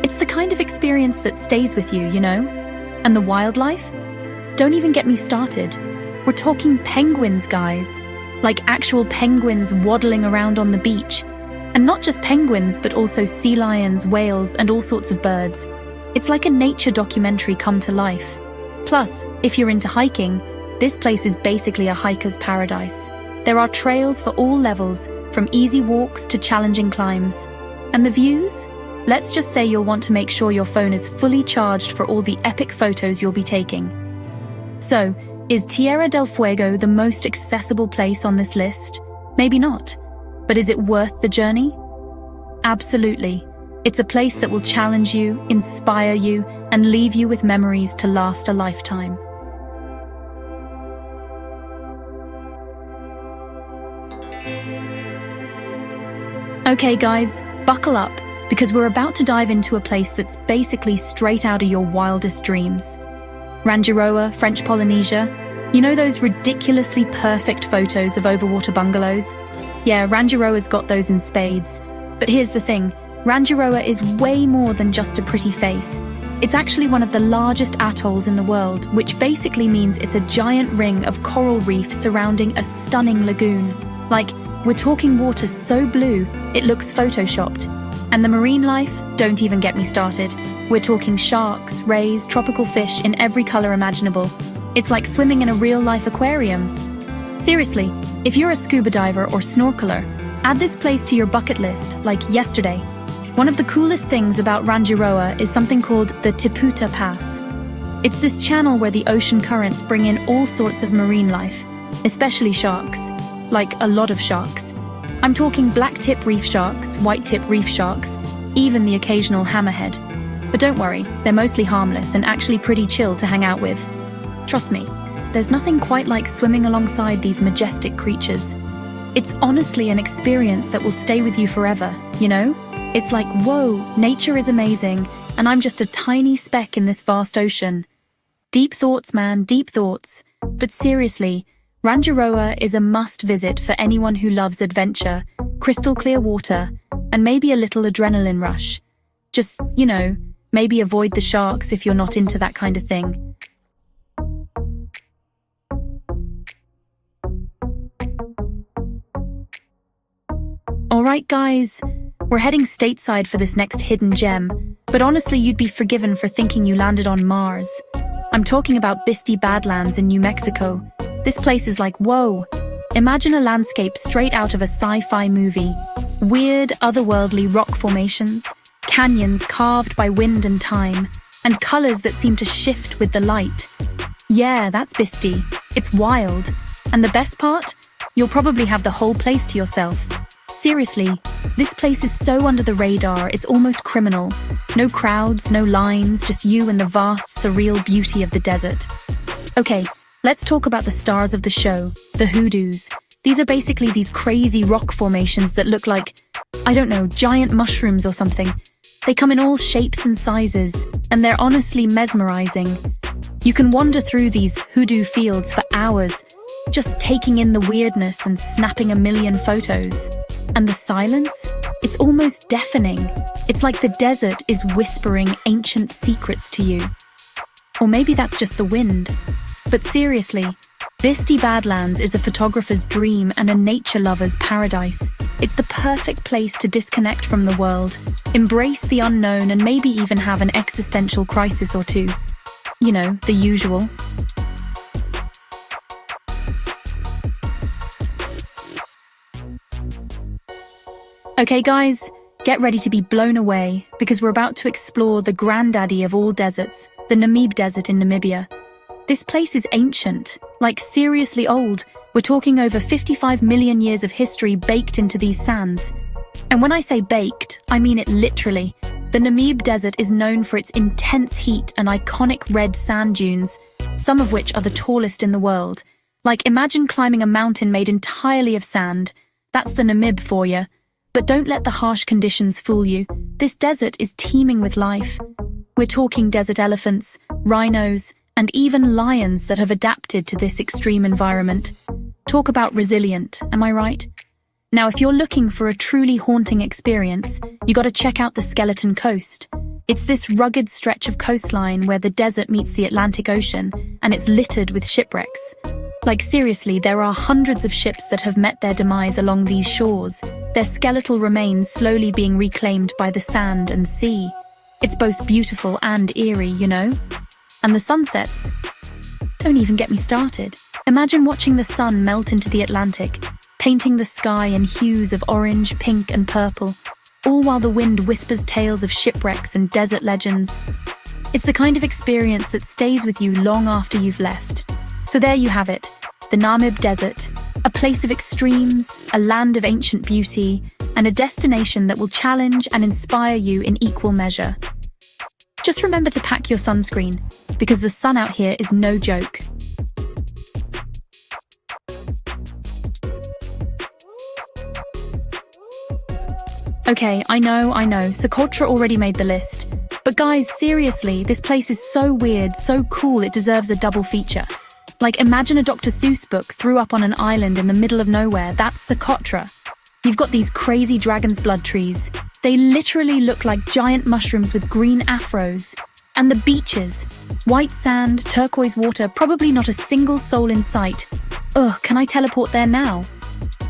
It's the kind of experience that stays with you, you know? And the wildlife? Don't even get me started. We're talking penguins, guys. Like actual penguins waddling around on the beach. And not just penguins, but also sea lions, whales, and all sorts of birds. It's like a nature documentary come to life. Plus, if you're into hiking, this place is basically a hiker's paradise. There are trails for all levels, from easy walks to challenging climbs. And the views? Let's just say you'll want to make sure your phone is fully charged for all the epic photos you'll be taking. So, is Tierra del Fuego the most accessible place on this list? Maybe not. But is it worth the journey? Absolutely. It's a place that will challenge you, inspire you, and leave you with memories to last a lifetime. Okay guys, buckle up, because we're about to dive into a place that's basically straight out of your wildest dreams. Rangiroa, French Polynesia. You know those ridiculously perfect photos of overwater bungalows? Yeah, Rangiroa's got those in spades. But here's the thing, Rangiroa is way more than just a pretty face. It's actually one of the largest atolls in the world, which basically means it's a giant ring of coral reef surrounding a stunning lagoon. Like, we're talking water so blue, it looks photoshopped. And the marine life? Don't even get me started. We're talking sharks, rays, tropical fish in every color imaginable. It's like swimming in a real-life aquarium. Seriously, if you're a scuba diver or snorkeler, add this place to your bucket list, like yesterday. One of the coolest things about Rangiroa is something called the Tiputa Pass. It's this channel where the ocean currents bring in all sorts of marine life, especially sharks. Like a lot of sharks. I'm talking black-tip reef sharks, white-tip reef sharks, even the occasional hammerhead. But don't worry, they're mostly harmless and actually pretty chill to hang out with. Trust me, there's nothing quite like swimming alongside these majestic creatures. It's honestly an experience that will stay with you forever, you know? It's like, whoa, nature is amazing, and I'm just a tiny speck in this vast ocean. Deep thoughts, man, deep thoughts. But seriously, Rangiroa is a must-visit for anyone who loves adventure, crystal clear water, and maybe a little adrenaline rush. Just, you know, maybe avoid the sharks if you're not into that kind of thing. Alright guys, we're heading stateside for this next hidden gem, but honestly you'd be forgiven for thinking you landed on Mars. I'm talking about Bisti Badlands in New Mexico. This place is like, whoa. Imagine a landscape straight out of a sci-fi movie. Weird, otherworldly rock formations, canyons carved by wind and time, and colors that seem to shift with the light. Yeah, that's Bisti. It's wild. And the best part? You'll probably have the whole place to yourself. Seriously, this place is so under the radar, it's almost criminal. No crowds, no lines, just you and the vast, surreal beauty of the desert. Okay. Let's talk about the stars of the show, the hoodoos. These are basically these crazy rock formations that look like, I don't know, giant mushrooms or something. They come in all shapes and sizes, and they're honestly mesmerizing. You can wander through these hoodoo fields for hours, just taking in the weirdness and snapping a million photos. And the silence? It's almost deafening. It's like the desert is whispering ancient secrets to you. Or maybe that's just the wind. But seriously, Bisti Badlands is a photographer's dream and a nature lover's paradise. It's the perfect place to disconnect from the world, embrace the unknown, and maybe even have an existential crisis or two. You know, the usual. Okay guys, get ready to be blown away, because we're about to explore the granddaddy of all deserts, the Namib Desert in Namibia. This place is ancient, like seriously old. We're talking over 55 million years of history baked into these sands. And when I say baked, I mean it literally. The Namib Desert is known for its intense heat and iconic red sand dunes, some of which are the tallest in the world. Like, imagine climbing a mountain made entirely of sand. That's the Namib for you. But don't let the harsh conditions fool you. This desert is teeming with life. We're talking desert elephants, rhinos, and even lions that have adapted to this extreme environment. Talk about resilient, am I right? Now, if you're looking for a truly haunting experience, you gotta check out the Skeleton Coast. It's this rugged stretch of coastline where the desert meets the Atlantic Ocean, and it's littered with shipwrecks. Like, seriously, there are hundreds of ships that have met their demise along these shores, their skeletal remains slowly being reclaimed by the sand and sea. It's both beautiful and eerie, you know? And the sunsets? Don't even get me started. Imagine watching the sun melt into the Atlantic, painting the sky in hues of orange, pink, and purple, all while the wind whispers tales of shipwrecks and desert legends. It's the kind of experience that stays with you long after you've left. So there you have it, the Namib Desert, a place of extremes, a land of ancient beauty, and a destination that will challenge and inspire you in equal measure. Just remember to pack your sunscreen, because the sun out here is no joke. Okay, I know, Socotra already made the list. But guys, seriously, this place is so weird, so cool, it deserves a double feature. Like, imagine a Dr. Seuss book threw up on an island in the middle of nowhere. That's Socotra. You've got these crazy dragon's blood trees. They literally look like giant mushrooms with green afros. And the beaches. White sand, turquoise water, probably not a single soul in sight. Ugh, can I teleport there now?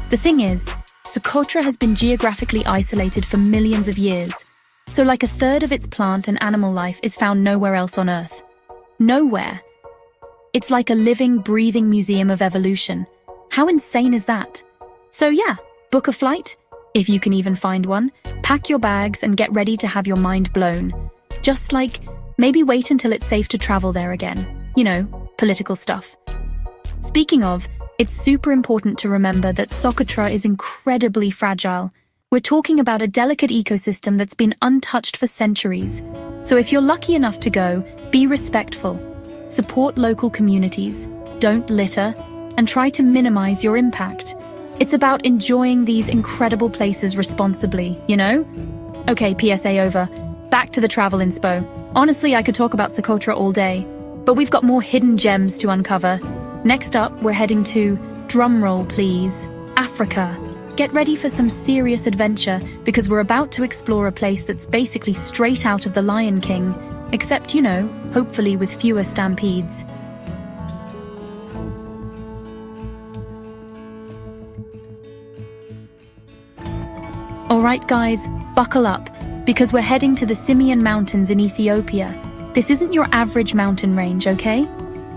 The thing is, Socotra has been geographically isolated for millions of years. So like a third of its plant and animal life is found nowhere else on Earth. Nowhere. It's like a living, breathing museum of evolution. How insane is that? So yeah, book a flight, if you can even find one, pack your bags and get ready to have your mind blown. Just like, maybe wait until it's safe to travel there again. You know, political stuff. Speaking of, it's super important to remember that Socotra is incredibly fragile. We're talking about a delicate ecosystem that's been untouched for centuries. So if you're lucky enough to go, be respectful. Support local communities, don't litter, and try to minimize your impact. It's about enjoying these incredible places responsibly, you know? Okay, PSA over. Back to the travel inspo. Honestly, I could talk about Socotra all day, but we've got more hidden gems to uncover. Next up, we're heading to, drumroll please, Africa. Get ready for some serious adventure, because we're about to explore a place that's basically straight out of The Lion King, except, you know, hopefully with fewer stampedes. Alright guys, buckle up, because we're heading to the Simien Mountains in Ethiopia. This isn't your average mountain range, okay?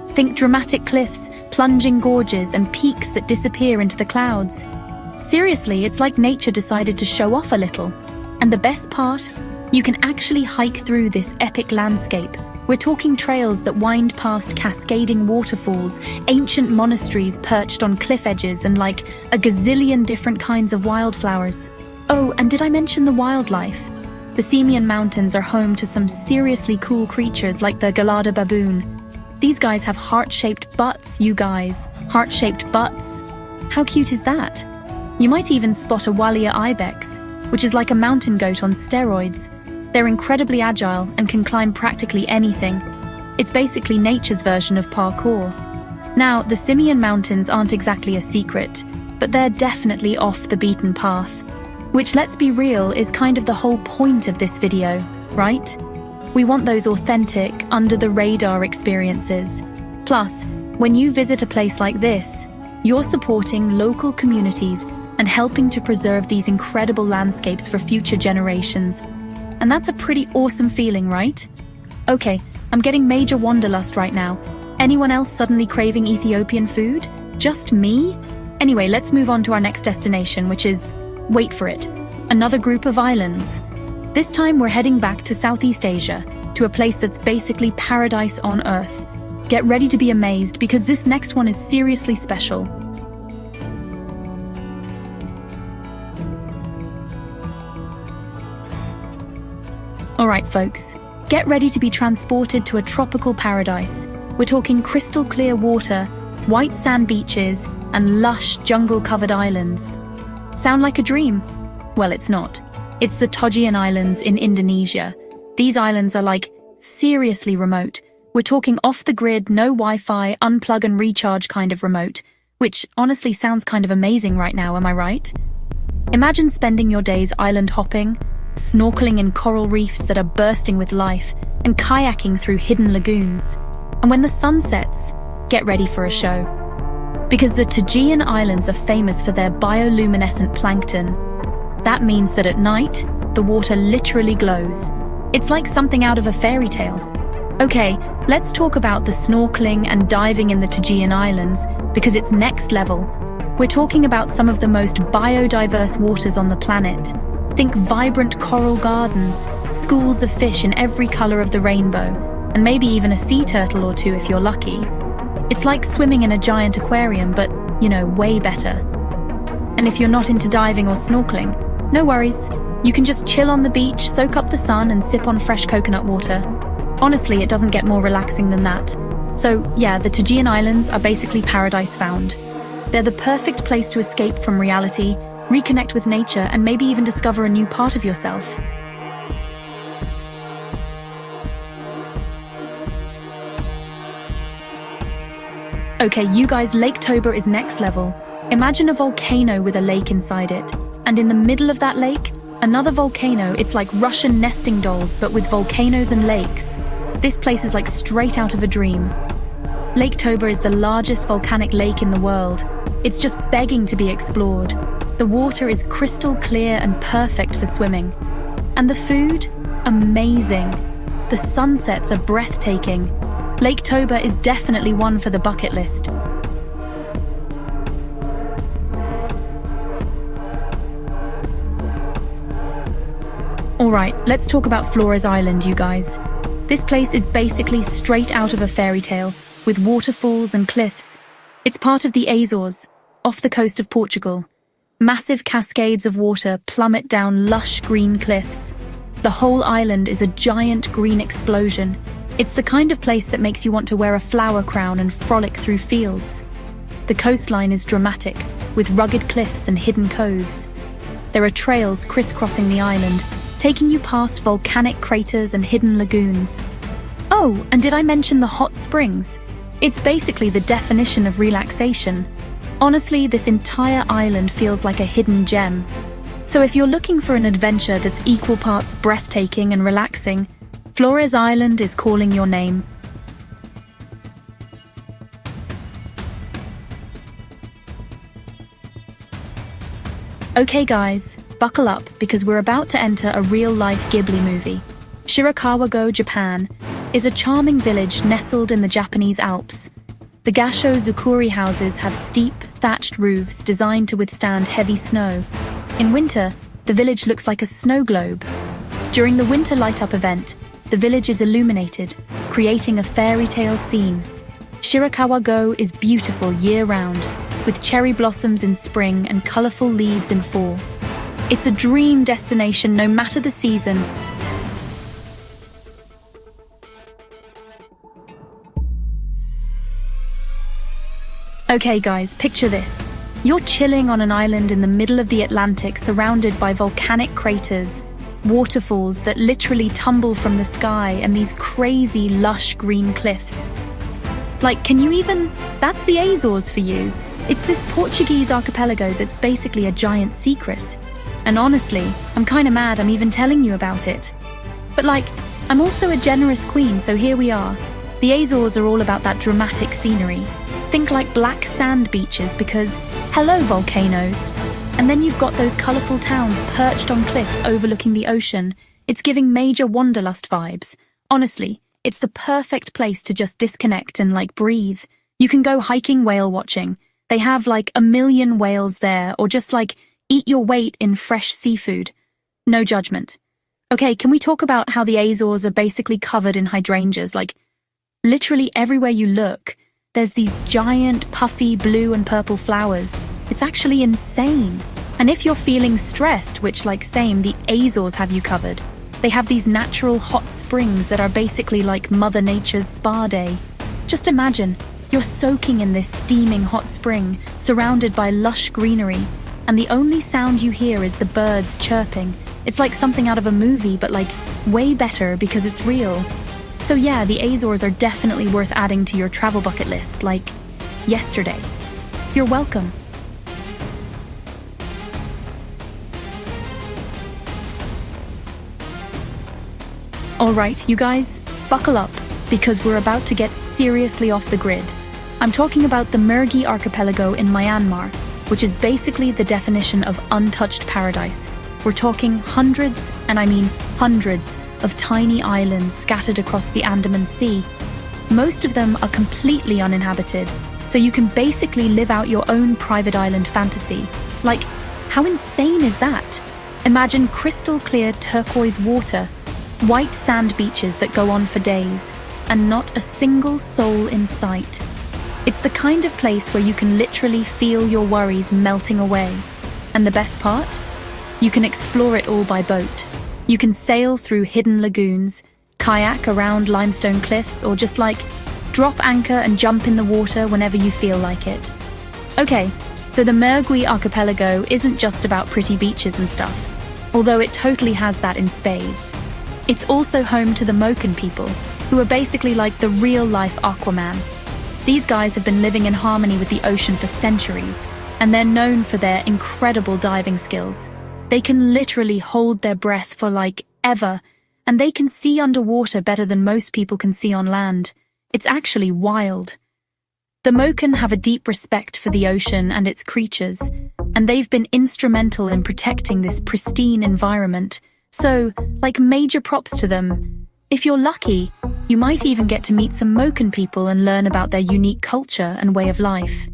Think dramatic cliffs, plunging gorges, and peaks that disappear into the clouds. Seriously, it's like nature decided to show off a little. And the best part? You can actually hike through this epic landscape. We're talking trails that wind past cascading waterfalls, ancient monasteries perched on cliff edges, and like a gazillion different kinds of wildflowers. Oh, and did I mention the wildlife? The Simien Mountains are home to some seriously cool creatures like the Galada baboon. These guys have heart-shaped butts, you guys. Heart-shaped butts. How cute is that? You might even spot a Walia ibex, which is like a mountain goat on steroids. They're incredibly agile and can climb practically anything. It's basically nature's version of parkour. Now, the Simien Mountains aren't exactly a secret, but they're definitely off the beaten path. Which, let's be real, is kind of the whole point of this video, right? We want those authentic, under-the-radar experiences. Plus, when you visit a place like this, you're supporting local communities and helping to preserve these incredible landscapes for future generations. And that's a pretty awesome feeling, right? Okay, I'm getting major wanderlust right now. Anyone else suddenly craving Ethiopian food? Just me? Anyway, let's move on to our next destination, which is, wait for it, another group of islands. This time we're heading back to Southeast Asia, to a place that's basically paradise on Earth. Get ready to be amazed, because this next one is seriously special. Alright folks, get ready to be transported to a tropical paradise. We're talking crystal clear water, white sand beaches, and lush jungle-covered islands. Sound like a dream? Well, it's not. It's the Togian Islands in Indonesia. These islands are like seriously remote. We're talking off-the-grid, no Wi-Fi, unplug and recharge kind of remote, which honestly sounds kind of amazing right now, am I right? Imagine spending your days island hopping, snorkeling in coral reefs that are bursting with life, and kayaking through hidden lagoons. And when the sun sets, get ready for a show. Because the Togian Islands are famous for their bioluminescent plankton. That means that at night, the water literally glows. It's like something out of a fairy tale. Okay, let's talk about the snorkeling and diving in the Togian Islands, because it's next level. We're talking about some of the most biodiverse waters on the planet. Think vibrant coral gardens, schools of fish in every color of the rainbow, and maybe even a sea turtle or two if you're lucky. It's like swimming in a giant aquarium, but, you know, way better. And if you're not into diving or snorkeling, no worries. You can just chill on the beach, soak up the sun, and sip on fresh coconut water. Honestly, it doesn't get more relaxing than that. So, yeah, the Togian Islands are basically paradise found. They're the perfect place to escape from reality, reconnect with nature, and maybe even discover a new part of yourself. Okay, you guys, Lake Toba is next level. Imagine a volcano with a lake inside it. And in the middle of that lake, another volcano. It's like Russian nesting dolls, but with volcanoes and lakes. This place is like straight out of a dream. Lake Toba is the largest volcanic lake in the world. It's just begging to be explored. The water is crystal clear and perfect for swimming. And the food? Amazing. The sunsets are breathtaking. Lake Toba is definitely one for the bucket list. Alright, let's talk about Flores Island, you guys. This place is basically straight out of a fairy tale, with waterfalls and cliffs. It's part of the Azores, off the coast of Portugal. Massive cascades of water plummet down lush green cliffs. The whole island is a giant green explosion. It's the kind of place that makes you want to wear a flower crown and frolic through fields. The coastline is dramatic, with rugged cliffs and hidden coves. There are trails crisscrossing the island, taking you past volcanic craters and hidden lagoons. Oh, and did I mention the hot springs? It's basically the definition of relaxation. Honestly, this entire island feels like a hidden gem. So if you're looking for an adventure that's equal parts breathtaking and relaxing, Flores Island is calling your name. Okay guys, buckle up because we're about to enter a real-life Ghibli movie. Shirakawa-go, Japan, is a charming village nestled in the Japanese Alps. The Gasho Zukuri houses have steep, thatched roofs designed to withstand heavy snow. In winter, the village looks like a snow globe. During the winter light-up event, the village is illuminated, creating a fairy tale scene. Shirakawa-go is beautiful year-round, with cherry blossoms in spring and colorful leaves in fall. It's a dream destination no matter the season. Okay guys, picture this. You're chilling on an island in the middle of the Atlantic surrounded by volcanic craters, waterfalls that literally tumble from the sky, and these crazy lush green cliffs. Like, that's the Azores for you. It's this Portuguese archipelago that's basically a giant secret. And honestly, I'm kinda mad I'm even telling you about it. But I'm also a generous queen, so here we are. The Azores are all about that dramatic scenery. Think like black sand beaches because, hello volcanoes. And then you've got those colorful towns perched on cliffs overlooking the ocean. It's giving major wanderlust vibes. Honestly, it's the perfect place to just disconnect and breathe. You can go hiking whale watching. They have 1 million whales there, or just eat your weight in fresh seafood. No judgment. Okay, can we talk about how the Azores are basically covered in hydrangeas? Literally everywhere you look, there's these giant, puffy blue and purple flowers. It's actually insane. And if you're feeling stressed, which same, the Azores have you covered. They have these natural hot springs that are basically like Mother Nature's spa day. Just imagine, you're soaking in this steaming hot spring, surrounded by lush greenery, and the only sound you hear is the birds chirping. It's like something out of a movie, but like way better because it's real. So yeah, the Azores are definitely worth adding to your travel bucket list, like yesterday. You're welcome. Alright, you guys, buckle up, because we're about to get seriously off the grid. I'm talking about the Mergui archipelago in Myanmar, which is basically the definition of untouched paradise. We're talking hundreds, and I mean hundreds, of tiny islands scattered across the Andaman Sea. Most of them are completely uninhabited, so you can basically live out your own private island fantasy. Like, how insane is that? Imagine crystal clear turquoise water, white sand beaches that go on for days, and not a single soul in sight. It's the kind of place where you can literally feel your worries melting away. And the best part? You can explore it all by boat. You can sail through hidden lagoons, kayak around limestone cliffs, or just like drop anchor and jump in the water whenever you feel like it. Okay, so the Mergui archipelago isn't just about pretty beaches and stuff, although it totally has that in spades. It's also home to the Moken people, who are basically like the real-life Aquaman. These guys have been living in harmony with the ocean for centuries, and they're known for their incredible diving skills. They can literally hold their breath for like ever, and they can see underwater better than most people can see on land. It's actually wild. The Moken have a deep respect for the ocean and its creatures, and they've been instrumental in protecting this pristine environment. So, like, major props to them. If you're lucky, you might even get to meet some Moken people and learn about their unique culture and way of life.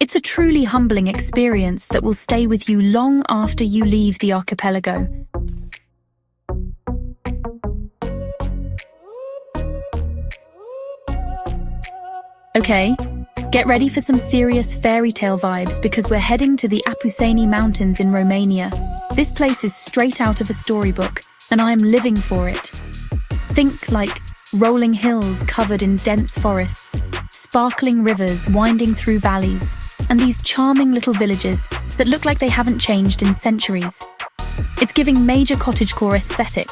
It's a truly humbling experience that will stay with you long after you leave the archipelago. Okay, get ready for some serious fairy tale vibes because we're heading to the Apuseni Mountains in Romania. This place is straight out of a storybook, and I am living for it. Think like rolling hills covered in dense forests, sparkling rivers winding through valleys, and these charming little villages that look like they haven't changed in centuries. It's giving major cottagecore aesthetic,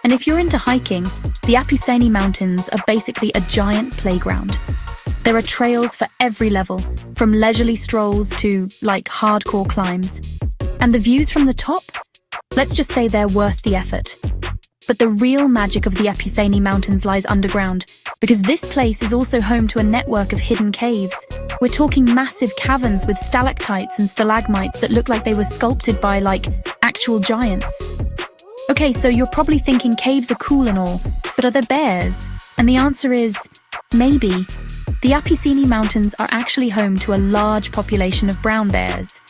and if you're into hiking, the Apuseni Mountains are basically a giant playground. There are trails for every level, from leisurely strolls to, like, hardcore climbs. And the views from the top? Let's just say they're worth the effort. But the real magic of the Apuseni Mountains lies underground, because this place is also home to a network of hidden caves. We're talking massive caverns with stalactites and stalagmites that look like they were sculpted by, like, actual giants. Okay, so you're probably thinking caves are cool and all, but are there bears? And the answer is, maybe. The Apuseni Mountains are actually home to a large population of brown bears.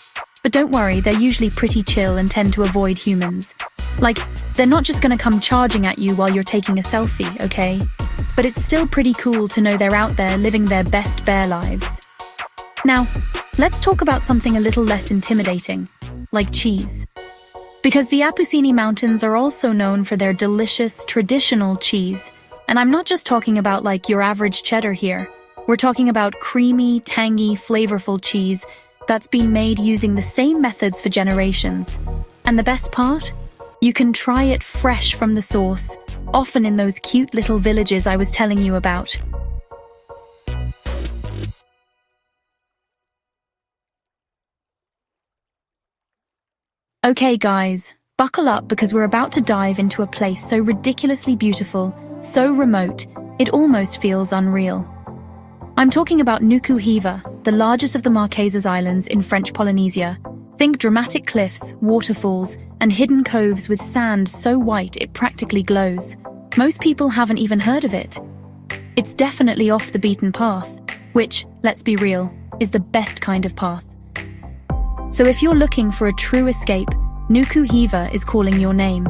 But don't worry, they're usually pretty chill and tend to avoid humans. Like, they're not just gonna come charging at you while you're taking a selfie, okay? But it's still pretty cool to know they're out there living their best bear lives. Now, let's talk about something a little less intimidating, like cheese. Because the Apuseni Mountains are also known for their delicious, traditional cheese. And I'm not just talking about like your average cheddar here. We're talking about creamy, tangy, flavorful cheese that's been made using the same methods for generations. And the best part? You can try it fresh from the source, often in those cute little villages I was telling you about. Okay guys, buckle up because we're about to dive into a place so ridiculously beautiful, so remote, it almost feels unreal. I'm talking about Nuku Hiva, the largest of the Marquesas Islands in French Polynesia. Think dramatic cliffs, waterfalls, and hidden coves with sand so white it practically glows. Most people haven't even heard of it. It's definitely off the beaten path, which, let's be real, is the best kind of path. So if you're looking for a true escape, Nuku Hiva is calling your name.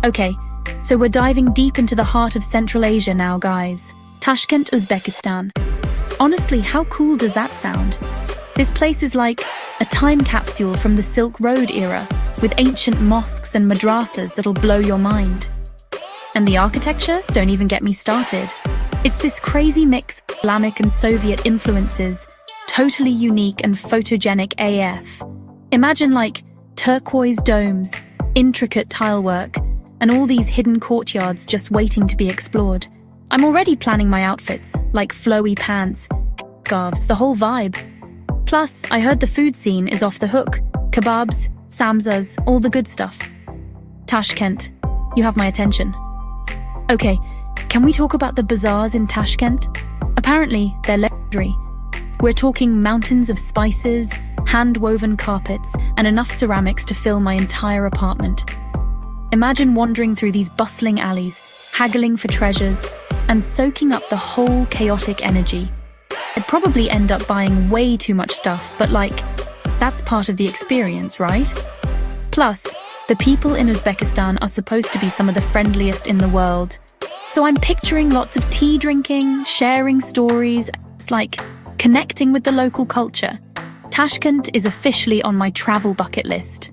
Okay, so we're diving deep into the heart of Central Asia now, guys. Tashkent, Uzbekistan. Honestly, how cool does that sound? This place is like a time capsule from the Silk Road era, with ancient mosques and madrasas that'll blow your mind. And the architecture? Don't even get me started. It's this crazy mix of Islamic and Soviet influences, totally unique and photogenic AF. Imagine like turquoise domes, intricate tilework, and all these hidden courtyards just waiting to be explored. I'm already planning my outfits, like flowy pants, scarves, the whole vibe. Plus, I heard the food scene is off the hook. Kebabs, samsas, all the good stuff. Tashkent, you have my attention. Okay, can we talk about the bazaars in Tashkent? Apparently, they're legendary. We're talking mountains of spices, hand-woven carpets, and enough ceramics to fill my entire apartment. Imagine wandering through these bustling alleys, haggling for treasures, and soaking up the whole chaotic energy. I'd probably end up buying way too much stuff, but that's part of the experience, right? Plus, the people in Uzbekistan are supposed to be some of the friendliest in the world. So I'm picturing lots of tea drinking, sharing stories, it's like connecting with the local culture. Tashkent is officially on my travel bucket list.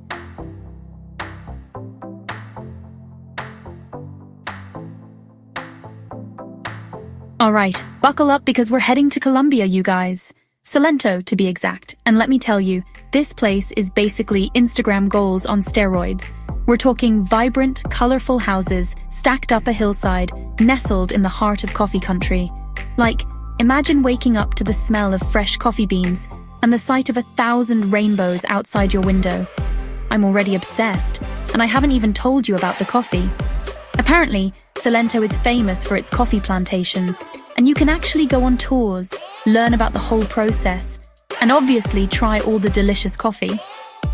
Alright, buckle up because we're heading to Colombia, you guys. Salento, to be exact. And let me tell you, this place is basically Instagram goals on steroids. We're talking vibrant, colorful houses stacked up a hillside, nestled in the heart of coffee country. Imagine waking up to the smell of fresh coffee beans and the sight of 1,000 rainbows outside your window. I'm already obsessed, and I haven't even told you about the coffee. Apparently, Salento is famous for its coffee plantations, and you can actually go on tours, learn about the whole process, and obviously try all the delicious coffee.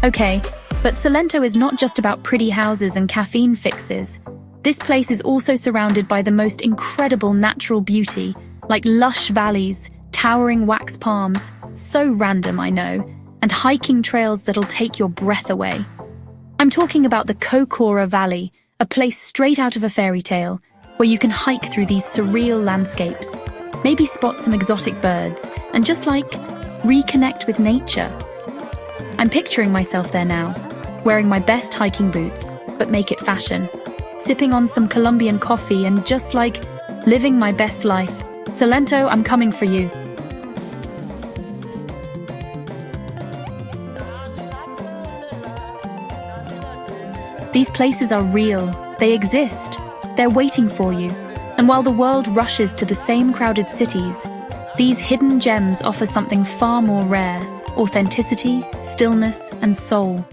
Okay, but Salento is not just about pretty houses and caffeine fixes. This place is also surrounded by the most incredible natural beauty, like lush valleys, towering wax palms, so random I know, and hiking trails that'll take your breath away. I'm talking about the Kokora Valley, a place straight out of a fairy tale, where you can hike through these surreal landscapes, maybe spot some exotic birds, and just reconnect with nature. I'm picturing myself there now, wearing my best hiking boots, but make it fashion, sipping on some Colombian coffee and just living my best life. Salento, I'm coming for you. These places are real, they exist, they're waiting for you. And while the world rushes to the same crowded cities, these hidden gems offer something far more rare: authenticity, stillness, and soul.